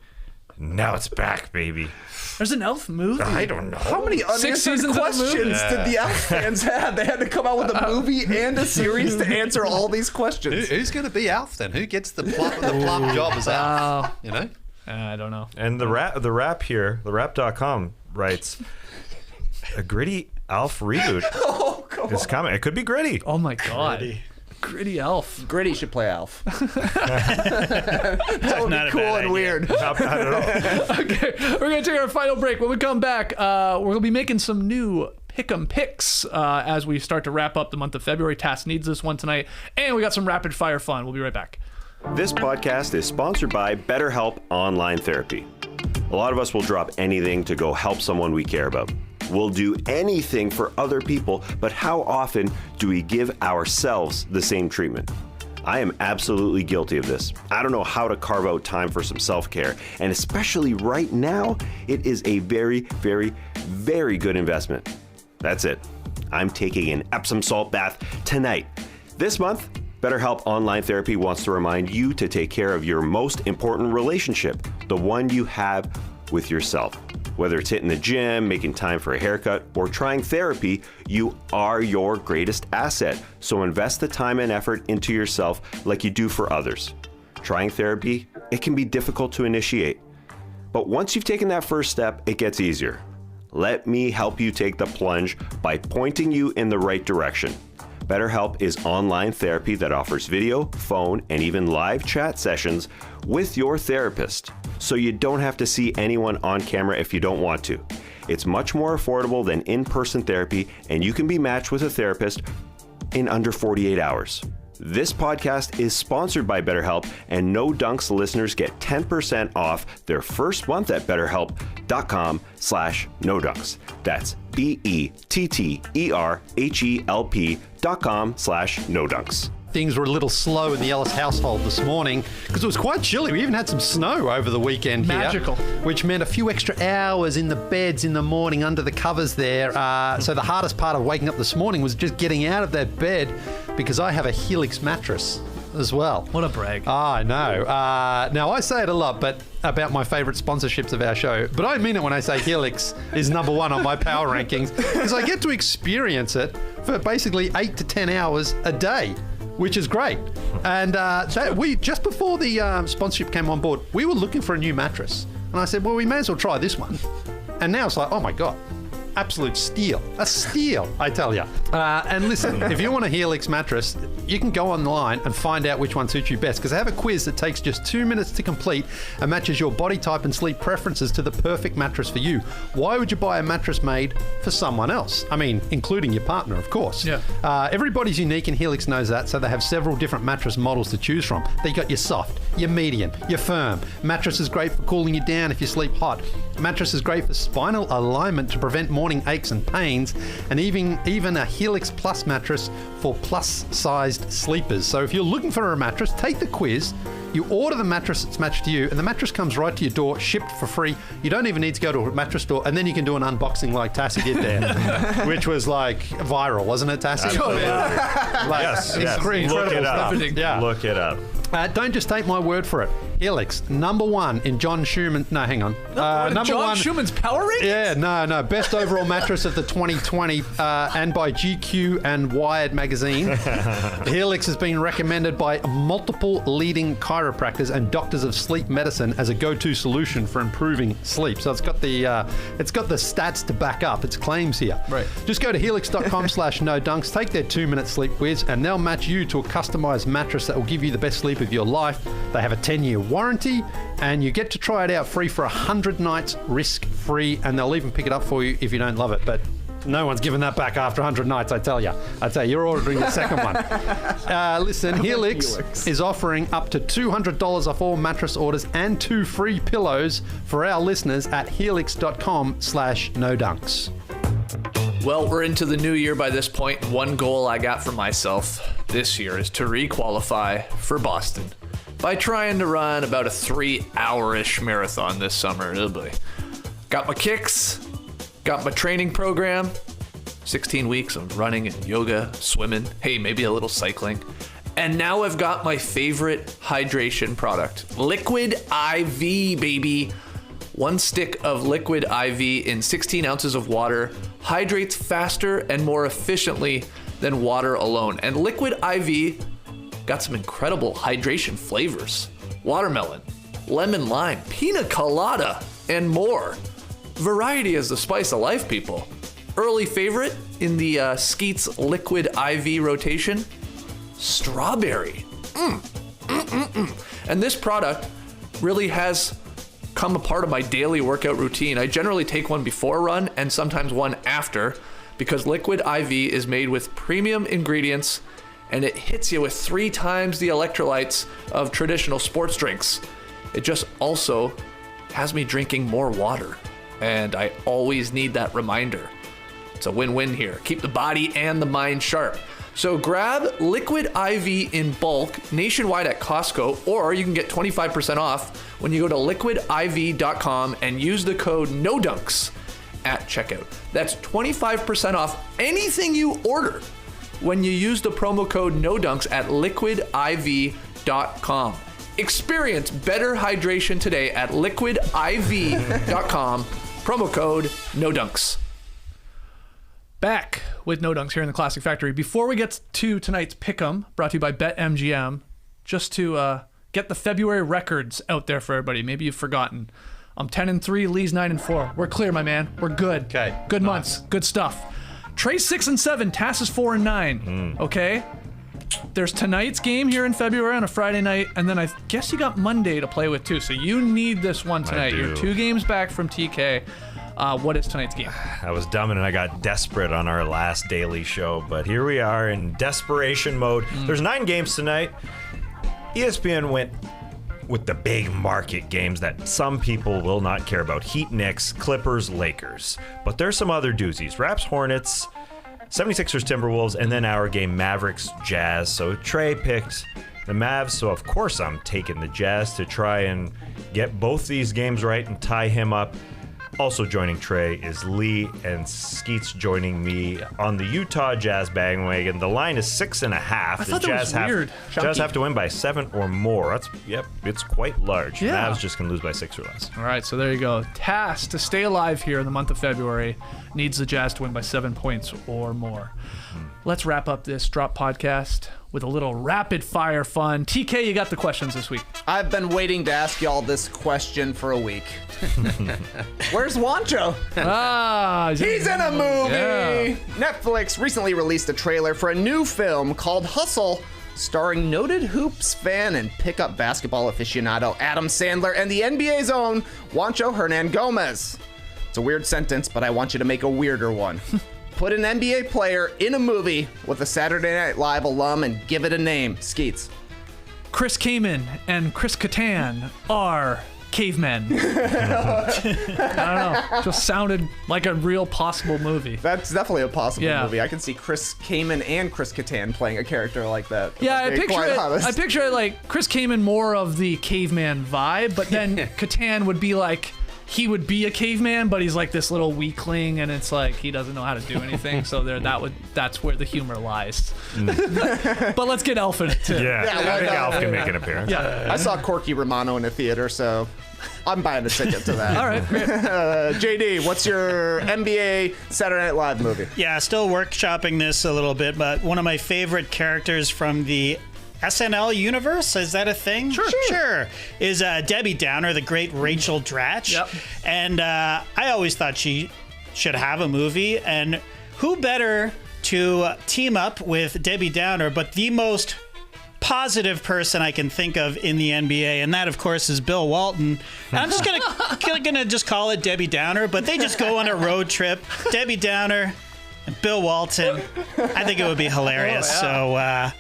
Now it's back, baby. There's an Elf movie. I don't know. How many unanswered seasons of the movie? questions did the Elf fans have? They had to come out with a movie and a series to answer all these questions. Who's going to be Alf then? Who gets the plum job as Alf? You know? I don't know. And the rap here, the rap.com writes, a gritty Alf reboot is coming. It could be gritty. Oh my God. Gritty Elf. Gritty should play Alf. That would Not be a cool bad and idea. weird. Not bad at all. Okay, we're going to take our final break. When we come back, we're going to be making some new pick'em picks as we start to wrap up the month of February. Tass needs this one tonight. And we got some rapid fire fun. We'll be right back. This podcast is sponsored by BetterHelp Online Therapy. A lot of us will drop anything to go help someone we care about. We'll do anything for other people, but how often do we give ourselves the same treatment? I am absolutely guilty of this. I don't know how to carve out time for some self-care, and especially right now, it is a very, very, very good investment. That's it. I'm taking an Epsom salt bath tonight. This month, BetterHelp Online Therapy wants to remind you to take care of your most important relationship, the one you have with yourself. Whether it's hitting the gym, making time for a haircut, or trying therapy, you are your greatest asset. So invest the time and effort into yourself like you do for others. Trying therapy, it can be difficult to initiate. But once you've taken that first step, it gets easier. Let me help you take the plunge by pointing you in the right direction. BetterHelp is online therapy that offers video, phone, and even live chat sessions with your therapist, so you don't have to see anyone on camera if you don't want to. It's much more affordable than in-person therapy, and you can be matched with a therapist in under 48 hours. This podcast is sponsored by BetterHelp, and No Dunks listeners get 10% off their first month at BetterHelp.com/NoDunks. That's BetterHelp.com/NoDunks. Things were a little slow in the Ellis household this morning because it was quite chilly. We even had some snow over the weekend here. Magical. Which meant a few extra hours in the beds in the morning under the covers there. So the hardest part of waking up this morning was just getting out of that bed because I have a Helix mattress as well. What a brag. I know. Now, I say it a lot, but about my favourite sponsorships of our show, but I mean it when I say Helix is number one on my power rankings because I get to experience it for basically 8 to 10 hours a day, which is great. And we just before the sponsorship came on board, we were looking for a new mattress. And I said, well, we may as well try this one. And now it's like, oh my God. Absolute steal. A steal, I tell you. And listen, if you want a Helix mattress, you can go online and find out which one suits you best because I have a quiz that takes just 2 minutes to complete and matches your body type and sleep preferences to the perfect mattress for you. Why would you buy a mattress made for someone else? I mean, including your partner, of course. Yeah. Everybody's unique and Helix knows that, so they have several different mattress models to choose from. They got your soft, your medium, your firm. Mattress is great for cooling you down if you sleep hot. Mattress is great for spinal alignment to prevent morning aches and pains, and even a Helix Plus mattress for plus-sized sleepers. So if you're looking for a mattress, take the quiz. You order the mattress that's matched to you, and the mattress comes right to your door, shipped for free. You don't even need to go to a mattress store, and then you can do an unboxing like Tassie did there, which was like viral, wasn't it, Tassie? Oh, yeah. Like, Yes. incredible Look it up. Everything. Yeah. Look it up. Don't just take my word for it. Helix, number one in John Schumann. No, hang on. Number John one. Schumann's power rating? Yeah, no. Best overall mattress of the 2020 and by GQ and Wired magazine. Helix has been recommended by multiple leading chiropractors and doctors of sleep medicine as a go-to solution for improving sleep. So it's got the stats to back up its claims here. Right. Just go to helix.com/NoDunks, take their 2-minute sleep quiz, and they'll match you to a customized mattress that will give you the best sleep of your life. They have a 10-year warranty, and you get to try it out free for 100 nights, risk-free, and they'll even pick it up for you if you don't love it. But no one's giving that back after 100 nights, I tell you. You're ordering the second one. Listen, Helix is offering up to $200 off all mattress orders and 2 free pillows for our listeners at helix.com/NoDunks. Well, we're into the new year by this point, and one goal I got for myself this year is to re-qualify for Boston by trying to run about a 3-hour-ish marathon this summer. Oh boy. Got my kicks, got my training program, 16 weeks of running and yoga, swimming, hey, maybe a little cycling. And now I've got my favorite hydration product, Liquid IV, baby. 1 stick of Liquid IV in 16 ounces of water hydrates faster and more efficiently than water alone. And Liquid IV got some incredible hydration flavors. Watermelon, lemon lime, pina colada, and more. Variety is the spice of life, people. Early favorite in the Skeets Liquid IV rotation, strawberry. And this product really has come a part of my daily workout routine. I generally take one before a run and sometimes one after because Liquid IV is made with premium ingredients and it hits you with 3 times the electrolytes of traditional sports drinks. It just also has me drinking more water, and I always need that reminder. It's a win-win here. Keep the body and the mind sharp. So grab Liquid IV in bulk nationwide at Costco, or you can get 25% off when you go to liquidiv.com and use the code NODUNKS at checkout. That's 25% off anything you order when you use the promo code NODUNKS at liquidiv.com. Experience better hydration today at liquidiv.com. Promo code NODUNKS. Back with No Dunks here in the Classic Factory. Before we get to tonight's Pick'em, brought to you by BetMGM, just to get the February records out there for everybody. Maybe you've forgotten. I'm 10-3, Lee's 9-4. We're clear, my man. We're good. Okay. Good months. Good stuff. Trey's 6-7. Tass is 4-9. Okay. There's tonight's game here in February on a Friday night, and then I guess you got Monday to play with too. So you need this one tonight. You're 2 games back from TK. What is tonight's game? I was dumb and I got desperate on our last daily show, but here we are in desperation mode. There's 9 games tonight. ESPN went with the big market games that some people will not care about. Heat, Knicks, Clippers, Lakers. But there's some other doozies. Raps, Hornets, 76ers, Timberwolves, and then our game, Mavericks, Jazz. So Trey picked the Mavs, so of course I'm taking the Jazz to try and get both these games right and tie him up. Also joining Trey is Lee, and Skeets joining me on the Utah Jazz bandwagon. The line is 6.5. I thought the that was weird. Jazz have to win by 7 or more. It's quite large. Yeah. Mavs just can lose by 6 or less. All right, so there you go. Tass, to stay alive here in the month of February, needs the Jazz to win by 7 points or more. Let's wrap up this Drop podcast with a little rapid fire fun. TK, you got the questions this week. I've been waiting to ask y'all this question for a week. Where's Wancho? He's in a movie. Yeah. Netflix recently released a trailer for a new film called Hustle, starring noted hoops fan and pickup basketball aficionado Adam Sandler and the NBA's own Juancho Hernangomez. It's a weird sentence, but I want you to make a weirder one. Put an NBA player in a movie with a Saturday Night Live alum and give it a name. Skeets. Chris Kaman and Chris Kattan are cavemen. I don't know. Just sounded like a real possible movie. That's definitely a possible Yeah. movie. I can see Chris Kaman and Chris Kattan playing a character like that. Yeah, to I be picture quite it. honest. I picture it like Chris Kaman more of the caveman vibe, but then Kattan would be like, he would be a caveman, but he's like this little weakling, and it's like he doesn't know how to do anything. So that's where the humor lies. But let's get Elf in it too. Yeah, I think Alf can make an appearance. Yeah. I saw Corky Romano in the theater, so I'm buying a ticket to that. All right. Great. JD, what's your NBA Saturday Night Live movie? Yeah, still workshopping this a little bit, but one of my favorite characters from the SNL universe, is that a thing? Sure. Is Debbie Downer, the great Rachel Dratch. Yep. And I always thought she should have a movie, and who better to team up with Debbie Downer, but the most positive person I can think of in the NBA, and that, of course, is Bill Walton. And I'm just gonna just call it Debbie Downer, but they just go on a road trip. Debbie Downer and Bill Walton. I think it would be hilarious. So,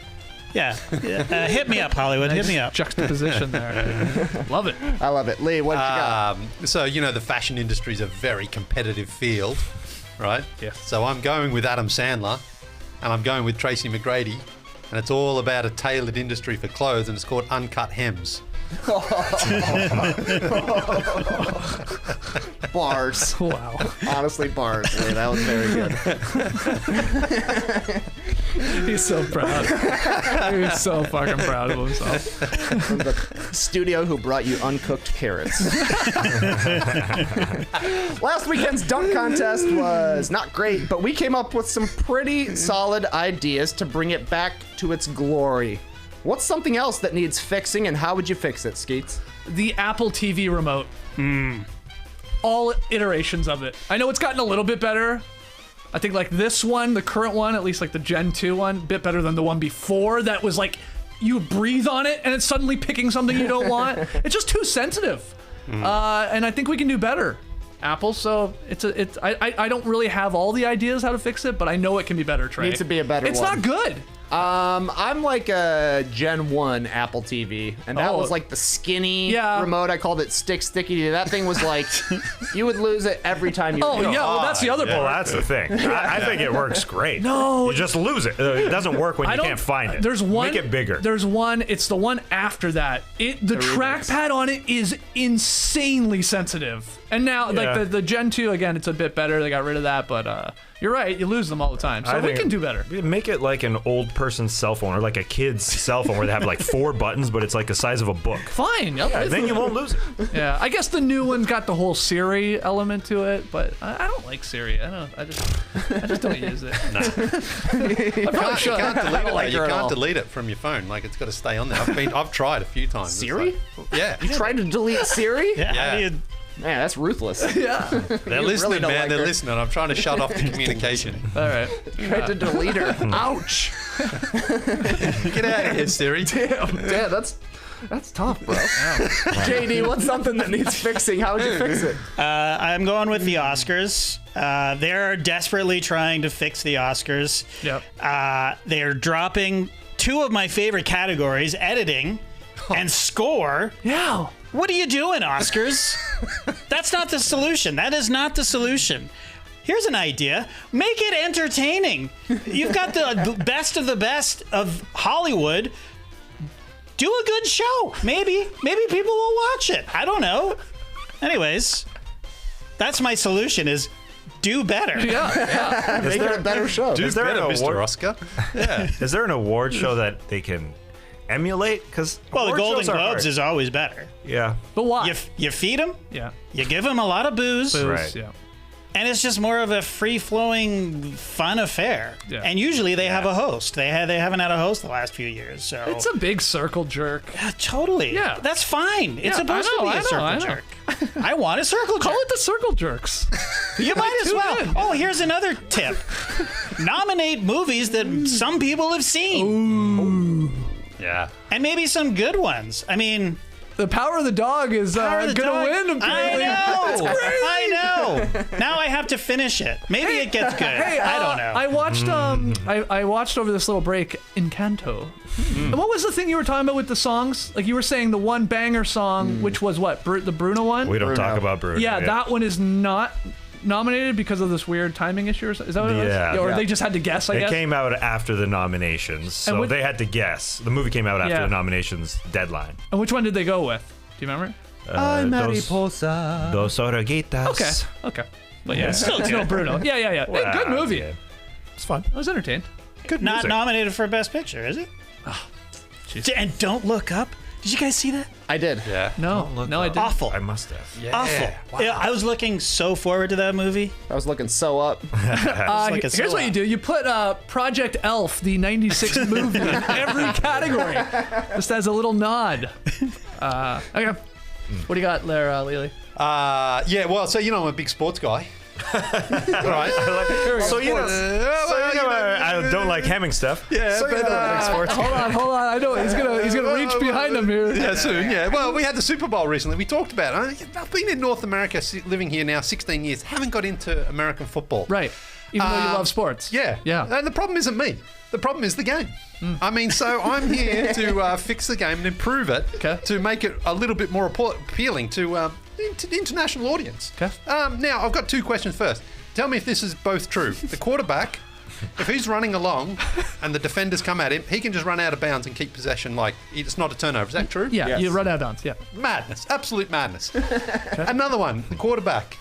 hit me up, Hollywood. Hit me up. Juxtaposition there. Love it. I love it. Lee, what you got? So, the fashion industry is a very competitive field. right? Yes. So I'm going with Adam Sandler, and I'm going with Tracy McGrady, and it's all about a tailored industry for clothes, and it's called Uncut Hems. Bars. Wow. Honestly, bars. Yeah, that was very good. He's so proud. He's so fucking proud of himself. From the studio who brought you uncooked carrots. Last weekend's dunk contest was not great, but we came up with some pretty solid ideas to bring it back to its glory. What's something else that needs fixing, and how would you fix it, Skeets? The Apple TV remote. All iterations of it. I know it's gotten a little bit better. I think like this one, the current one, at least like the Gen 2 one, bit better than the one before that was like you breathe on it and it's suddenly picking something you don't want. It's just too sensitive. And I think we can do better, Apple. So I don't really have all the ideas how to fix it, but I know it can be better, Trey. Needs to be a better It's one. not good. I'm like a Gen 1 Apple TV, and that was like the skinny remote. I called it sticky. That thing was like, you would lose it every time you Oh, yeah, well, that's the other Well, part. that's the thing. I think it works great. No. You just lose it. It doesn't work when you can't find it. There's one. Make it bigger. There's one. It's the one after that. The trackpad on it is insanely sensitive. And now, like the Gen 2, again, it's a bit better. They got rid of that, but you're right. You lose them all the time. So we can do better. Make it like an old person's cell phone or like a kid's cell phone where they have like 4 buttons, but it's like the size of a book. Fine. Then you won't lose it. Yeah, I guess the new one's got the whole Siri element to it, but I don't like Siri. I just don't use it. You can't delete it. like You her at all. can't delete it from your phone. Like it's got to stay on there. I've tried a few times. It's Siri? like- yeah. You tried to delete Siri? Yeah. Yeah. How do you, Man, that's ruthless. They're You listening, really don't man. like They're her. listening. I'm trying to shut off the communication. All right. Tried to delete her. Ouch. Get out of here, Siri. Damn, that's tough, bro. JD, what's something that needs fixing? How would you fix it? I'm going with the Oscars. They're desperately trying to fix the Oscars. Yep. They're dropping 2 of my favorite categories, editing and score. Yeah. What are you doing, Oscars? That's not the solution. That is not the solution. Here's an idea. Make it entertaining. You've got the best of Hollywood. Do a good show. Maybe people will watch it. I don't know. Anyways, that's my solution is do better. Yeah. Make it a better show. Is there Better, an Mr. award? Oscar. Yeah. Is there an award show that they can emulate? Because Well, the Golden Globes is always better. yeah. But why? You feed them, Yeah. you give them a lot of booze, Right. Yeah. and it's just more of a free-flowing, fun affair. Yeah. And usually they have a host. They haven't had a host the last few years, so It's a big circle jerk. Yeah, totally. Yeah. That's fine. It's Yeah, supposed I know, to be I a know, circle I know. jerk. I want a circle jerk. Call it the circle jerks. You might as tune well. in. Oh, here's another tip. Nominate movies that some people have seen. Yeah. And maybe some good ones. I mean, The Power of the Dog is Power of the gonna Dog- win. Apparently. I know. I know. Now I have to finish it. Maybe it gets good. Hey, I don't know. I watched I watched over this little break Encanto. And what was the thing you were talking about with the songs? Like you were saying the one banger song, which was what? The Bruno one? We don't Bruno. talk about Bruno. Yeah, that one is not nominated because of this weird timing issue. Is that what it was? Yeah. Or Yeah. they just had to guess, I It guess? came out after the nominations, so what- they had to guess. The movie came out after Yeah. the nominations deadline. And which one did they go with? Do you remember? Dos Oruguitas. Okay. But yeah, it's no Bruno. Yeah. Hey, good movie. Yeah. It's fun. I was entertained. Good Not music. nominated for Best Picture, is it? And Don't Look Up. Did you guys see that? I did. Yeah. No, I didn't. Awful. I must have. Yeah. Awful. Yeah, I was looking so forward to that movie. I was looking so up. like a Here's what you sellout. do. You put Project Elf, the 96 movie, in every category. Just as a little nod. Okay. What do you got there, Lily? Yeah. Well, so I'm a big sports guy. Right. So I don't like hemming stuff. Yeah, So but Hold on. I know he's gonna reach behind him here. yeah, soon. Yeah. Well, we had the Super Bowl recently. We talked about it. I've been in North America, living here now 16 years. Haven't got into American football. Right. Even though you love sports. Yeah. Yeah. And the problem isn't me. The problem is the game. I mean, so I'm here to fix the game and improve it Okay. to make it a little bit more appealing to the international audience. Okay. Now, I've got 2 questions first. tell me if this is both true. The quarterback, if he's running along and the defenders come at him, he can just run out of bounds and keep possession like it's not a turnover. Is that true? Yeah, Yes. you run out of bounds. Yeah. Madness. Absolute madness. Another one, the quarterback.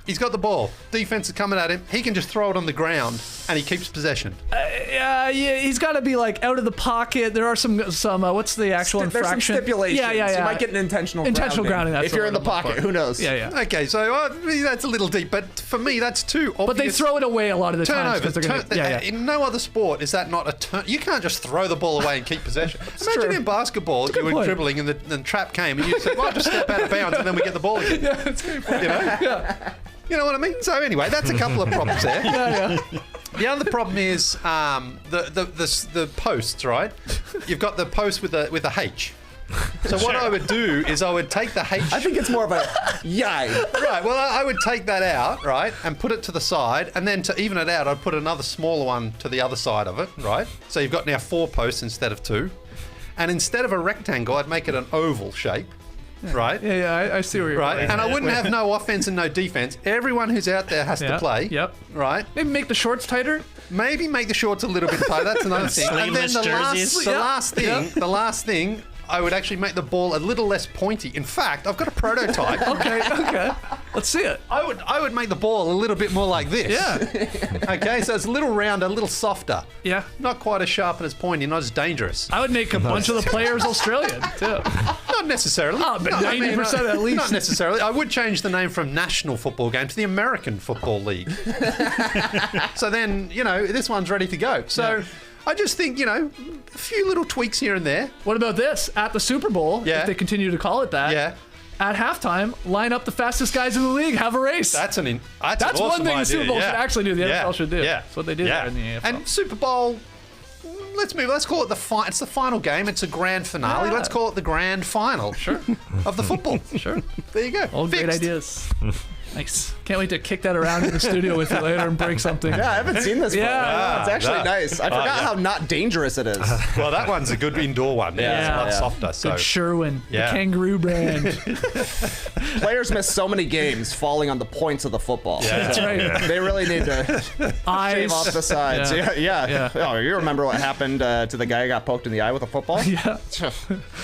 He's got the ball. Defense is coming at him. He can just throw it on the ground and he keeps possession. Yeah, he's got to be like out of the pocket. There are some what's the actual There's some infraction? stipulations. Yeah. You might get an intentional grounding. That's if you're in the what I'm looking pocket, for. who knows? Yeah. Okay, so that's a little deep, but for me, that's too obvious. But they throw it away a lot of the times. Turnover. 'Cause they're gonna, In no other sport is that not a turn. You can't just throw the ball away and keep possession. Imagine in basketball, you were point. dribbling and the trap came and you said, well, just step out of bounds and then we get the ball again. Yeah, that's a good point. You know? Yeah. You know what I mean? So anyway, that's a couple of problems there. Yeah. The other problem is the posts, right? You've got the post with a H. So what I would do is I would take the H. I think it's more of a yay. Right, well, I would take that out, right, and put it to the side, and then to even it out, I'd put another smaller one to the other side of it, right? So you've got now 4 posts instead of 2. And instead of a rectangle, I'd make it an oval shape, right? Yeah, I see where you're Right, going. and I wouldn't have no offense and no defense. Everyone who's out there has to play. Yep. Right? Maybe make the shorts tighter. Maybe make the shorts a little bit tighter. That's another thing. And then Sleeveless jerseys. the last thing, I would actually make the ball a little less pointy. In fact, I've got a prototype. Okay. Let's see it. I would make the ball a little bit more like this. Yeah. Okay, so it's a little rounder, a little softer. Yeah. Not quite as sharp and as pointy, not as dangerous. I would make a bunch of the players Australian too. Not necessarily. Oh, but No, 90% at least. Not necessarily. I would change the name from National Football Game to the American Football League. So then, this one's ready to go. So I just think, a few little tweaks here and there. What about this? At the Super Bowl, Yeah. if they continue to call it that, Yeah. at halftime, line up the fastest guys in the league, have a race. That's an That's awesome one thing idea. the Super Bowl yeah. should actually do. The Yeah. NFL should do. Yeah. That's what they do there in the AFL. And Super Bowl, let's call it it's the final game. It's a grand finale. Yeah. Let's call it the grand final. Sure. Of the football. Sure. There you go. All great Fixed. ideas. Nice. Can't wait to kick that around in the studio with you later and break something. Yeah, I haven't seen this before. Yeah. It's actually that. nice. I forgot how not dangerous it is. Well, that one's a good indoor one. Yeah. It's a lot Yeah. softer. So. Good Sherwin, Yeah. the kangaroo brand. Players miss so many games falling on the points of the football. That's right. They really need to Eyes. shave off the sides. Yeah. Oh, you remember what happened to the guy who got poked in the eye with a football? Yeah.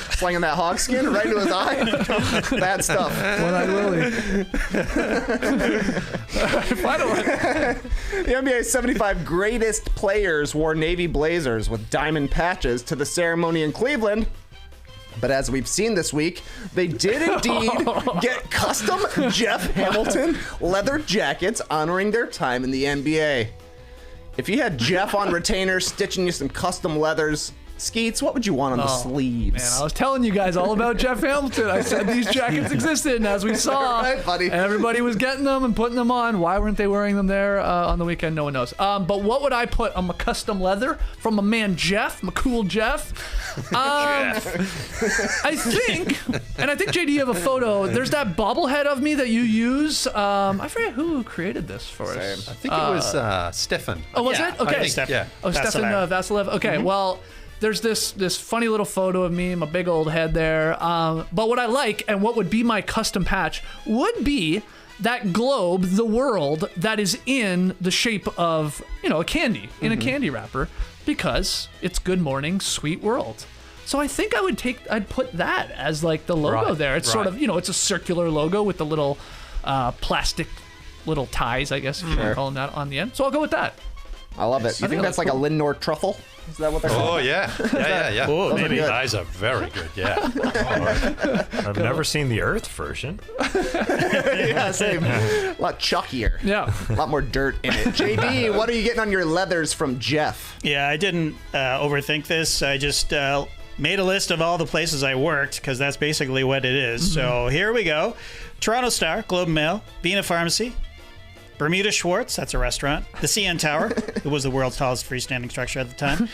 Slinging that hog skin right into his eye. Bad stuff. One-eyed Willie. Final one. The NBA's 75 greatest players wore navy blazers with diamond patches to the ceremony in Cleveland. But as we've seen this week, they did indeed get custom Jeff Hamilton leather jackets honoring their time in the NBA. If you had Jeff on retainer stitching you some custom leathers, Skeets, what would you want on the sleeves? Man, I was telling you guys all about Jeff Hamilton. I said these jackets existed, and as we saw, Right, buddy. everybody was getting them and putting them on. Why weren't they wearing them there on the weekend? No one knows. But what would I put on my custom leather from my man Jeff, my cool Jeff? I think JD, you have a photo. There's that bobblehead of me that you use. I forget who created this for us. I think it was Stefan. Oh, was Yeah, it? Okay. I think Stefan. Yeah. Oh, Stefan Vasilev. Okay, well, there's this funny little photo of me, my big old head there. But what I like, and what would be my custom patch, would be that globe, the world, that is in the shape of, a candy, in a candy wrapper, because it's Good Morning, Sweet World. So I think I'd put that as like the logo Right, there. It's sort right. of, it's a circular logo with the little plastic little ties, I guess, if you want to call them that, on the end. So I'll go with that. I love it. You think that's like a Lindor truffle? Is that what they're called? Oh, yeah. Yeah. Oh, Those are maybe. good. Those are very good, yeah. I've never seen the Earth version. Yeah, same. A lot chuckier. Yeah. A lot more dirt in it. JD, what are you getting on your leathers from Jeff? Yeah, I didn't overthink this. I just made a list of all the places I worked, because that's basically what it is. So here we go. Toronto Star, Globe and Mail, Vena Pharmacy, Bermuda Schwartz, that's a restaurant. The CN Tower, it was the world's tallest freestanding structure at the time.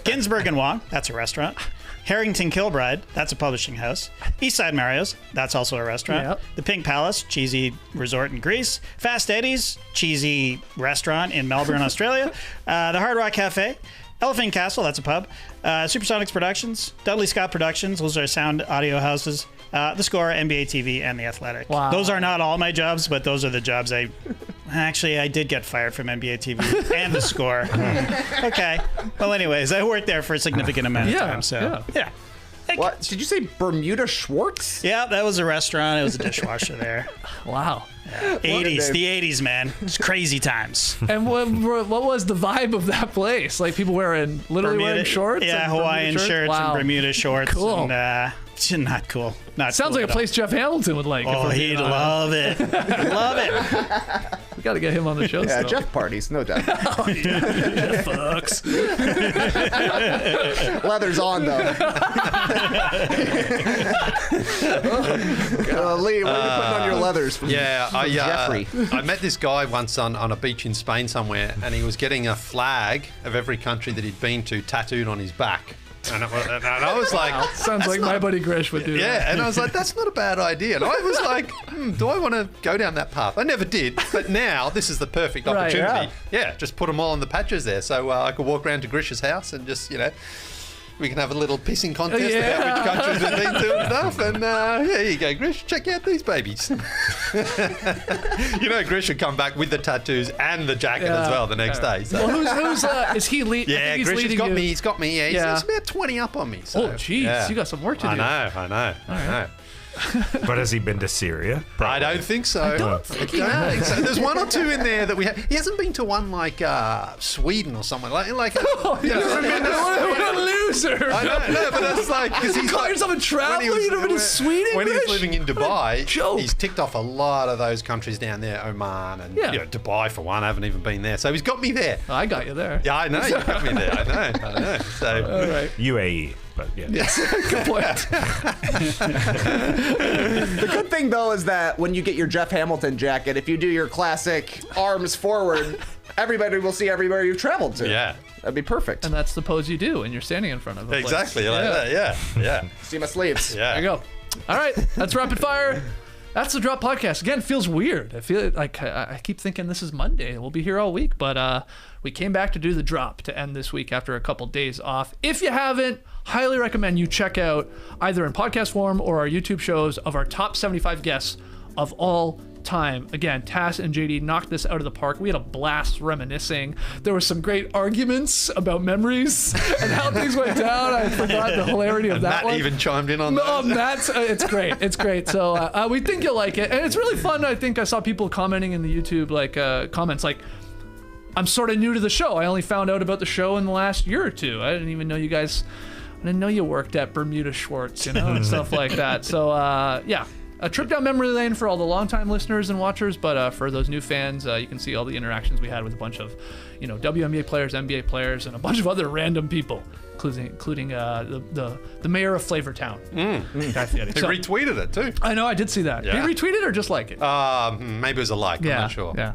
Ginsberg and Wong, that's a restaurant. Harrington Kilbride, that's a publishing house. Eastside Mario's, that's also a restaurant. Yep. The Pink Palace, cheesy resort in Greece. Fast Eddie's, cheesy restaurant in Melbourne, Australia. The Hard Rock Cafe. Elephant Castle, that's a pub. Supersonics Productions, Dudley Scott Productions, those are sound audio houses. The Score, NBA TV, and The Athletic. Wow. Those are not all my jobs, but those are the jobs I did get fired from NBA TV and The Score. Okay. Well, anyways, I worked there for a significant amount of time, so yeah. What? Did you say Bermuda Schwartz? Yeah, that was a restaurant. It was a dishwasher there. Wow. 80s, the 80s, man. It's crazy times. And what was the vibe of that place? Like people wearing shorts? Yeah, and Hawaiian Bermuda shirts Wow. and Bermuda shorts. Cool. And, not cool. Not Sounds cool like a at place Jeff Hamilton would like. all. Oh, he'd love it. Love it. We got to get him on the show. Yeah, still. Jeff parties, no doubt. Fucks. Leather's on, though. Lee, what are you putting on your leathers from Jeffrey? I met this guy once on a beach in Spain somewhere, and he was getting a flag of every country that he'd been to tattooed on his back. And I was like, Sounds like my buddy Grish would do that. yeah, and I was like, that's not a bad idea. And I was like, do I want to go down that path? I never did, but now this is the perfect Right, opportunity. Yeah, just put them all on the patches there. So I could walk around to Grish's house and just, we can have a little pissing contest about which countries we've been to and stuff. And here you go, Grish, check out these babies. Grish would come back with the tattoos and the jacket as well the next day. So. Well, who's is he leading? Yeah, Grish has got me. He's got me. Yeah, he's about 20 up on me. So, Oh, jeez, you got some work to do. I know. But has he been to Syria? I don't think so. I don't think so. There's one or two in there that we have. He hasn't been to one like Sweden or somewhere like. What a loser! I know, but that's like because You call yourself a traveler? You never been to Sweden, When he was Grish? living in Dubai, joke. he's ticked off a lot of those countries down there, Oman and Dubai for one. I haven't even been there, so he's got me there. I got you there. Yeah, I know you got me there. I know. So All right. UAE, but yeah. Good point. The good thing, though, is that when you get your Jeff Hamilton jacket, if you do your classic arms forward, everybody will see everywhere you've traveled to. Yeah. That'd be perfect. And that's the pose you do when you're standing in front of a place. Exactly like that. Yeah. See my sleeves. Yeah. There you go. All right, that's rapid fire. That's the Drop Podcast. Again, it feels weird. I feel like I keep thinking this is Monday. We'll be here all week, but we came back to do the drop to end this week after a couple days off. If you haven't, highly recommend you check out either in podcast form or our YouTube shows of our top 75 guests of all time. Again, Tass and JD knocked this out of the park. We had a blast reminiscing. There were some great arguments about memories and how things went down. I forgot the hilarity of that Matt one. even chimed in on that. No, Matt's, it's great. It's great. So we think you'll like it. And it's really fun. I think I saw people commenting in the YouTube, comments like, I'm sort of new to the show. I only found out about the show in the last year or two. I didn't even know you guys, I didn't know you worked at Bermuda Schwartz, and stuff like that. So, yeah. A trip down memory lane for all the longtime listeners and watchers, but for those new fans, you can see all the interactions we had with a bunch of, WNBA players, NBA players, and a bunch of other random people, including the mayor of Flavortown, Guy Fieri. He retweeted it too. I know, I did see that. Yeah. Did he retweet it or just like it? Maybe it was a like. I'm not sure. Yeah.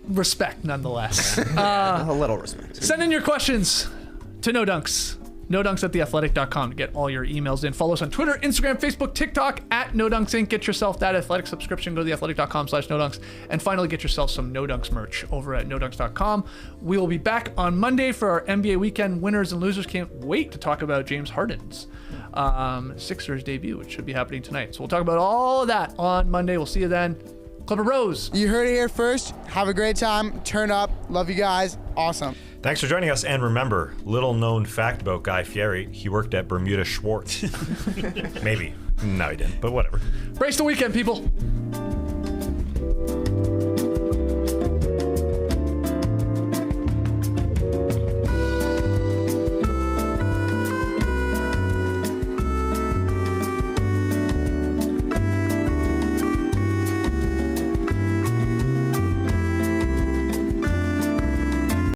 Respect, nonetheless. A little respect. Send in your questions to No Dunks. NoDunks@theathletic.com to get all your emails in. Follow us on Twitter, Instagram, Facebook, TikTok at No Dunks Inc. Get yourself that Athletic subscription. Go to theathletic.com/NoDunks. And finally, get yourself some No Dunks merch over at NoDunks.com. We will be back on Monday for our NBA weekend winners and losers. Can't wait to talk about James Harden's Sixers debut, which should be happening tonight. So we'll talk about all of that on Monday. We'll see you then. Clipper Rose. You heard it here first. Have a great time. Turn up. Love you guys. Awesome. Thanks for joining us. And remember, little known fact about Guy Fieri, he worked at Bermuda Schwartz. Maybe. No, he didn't, but whatever. Brace the weekend, people.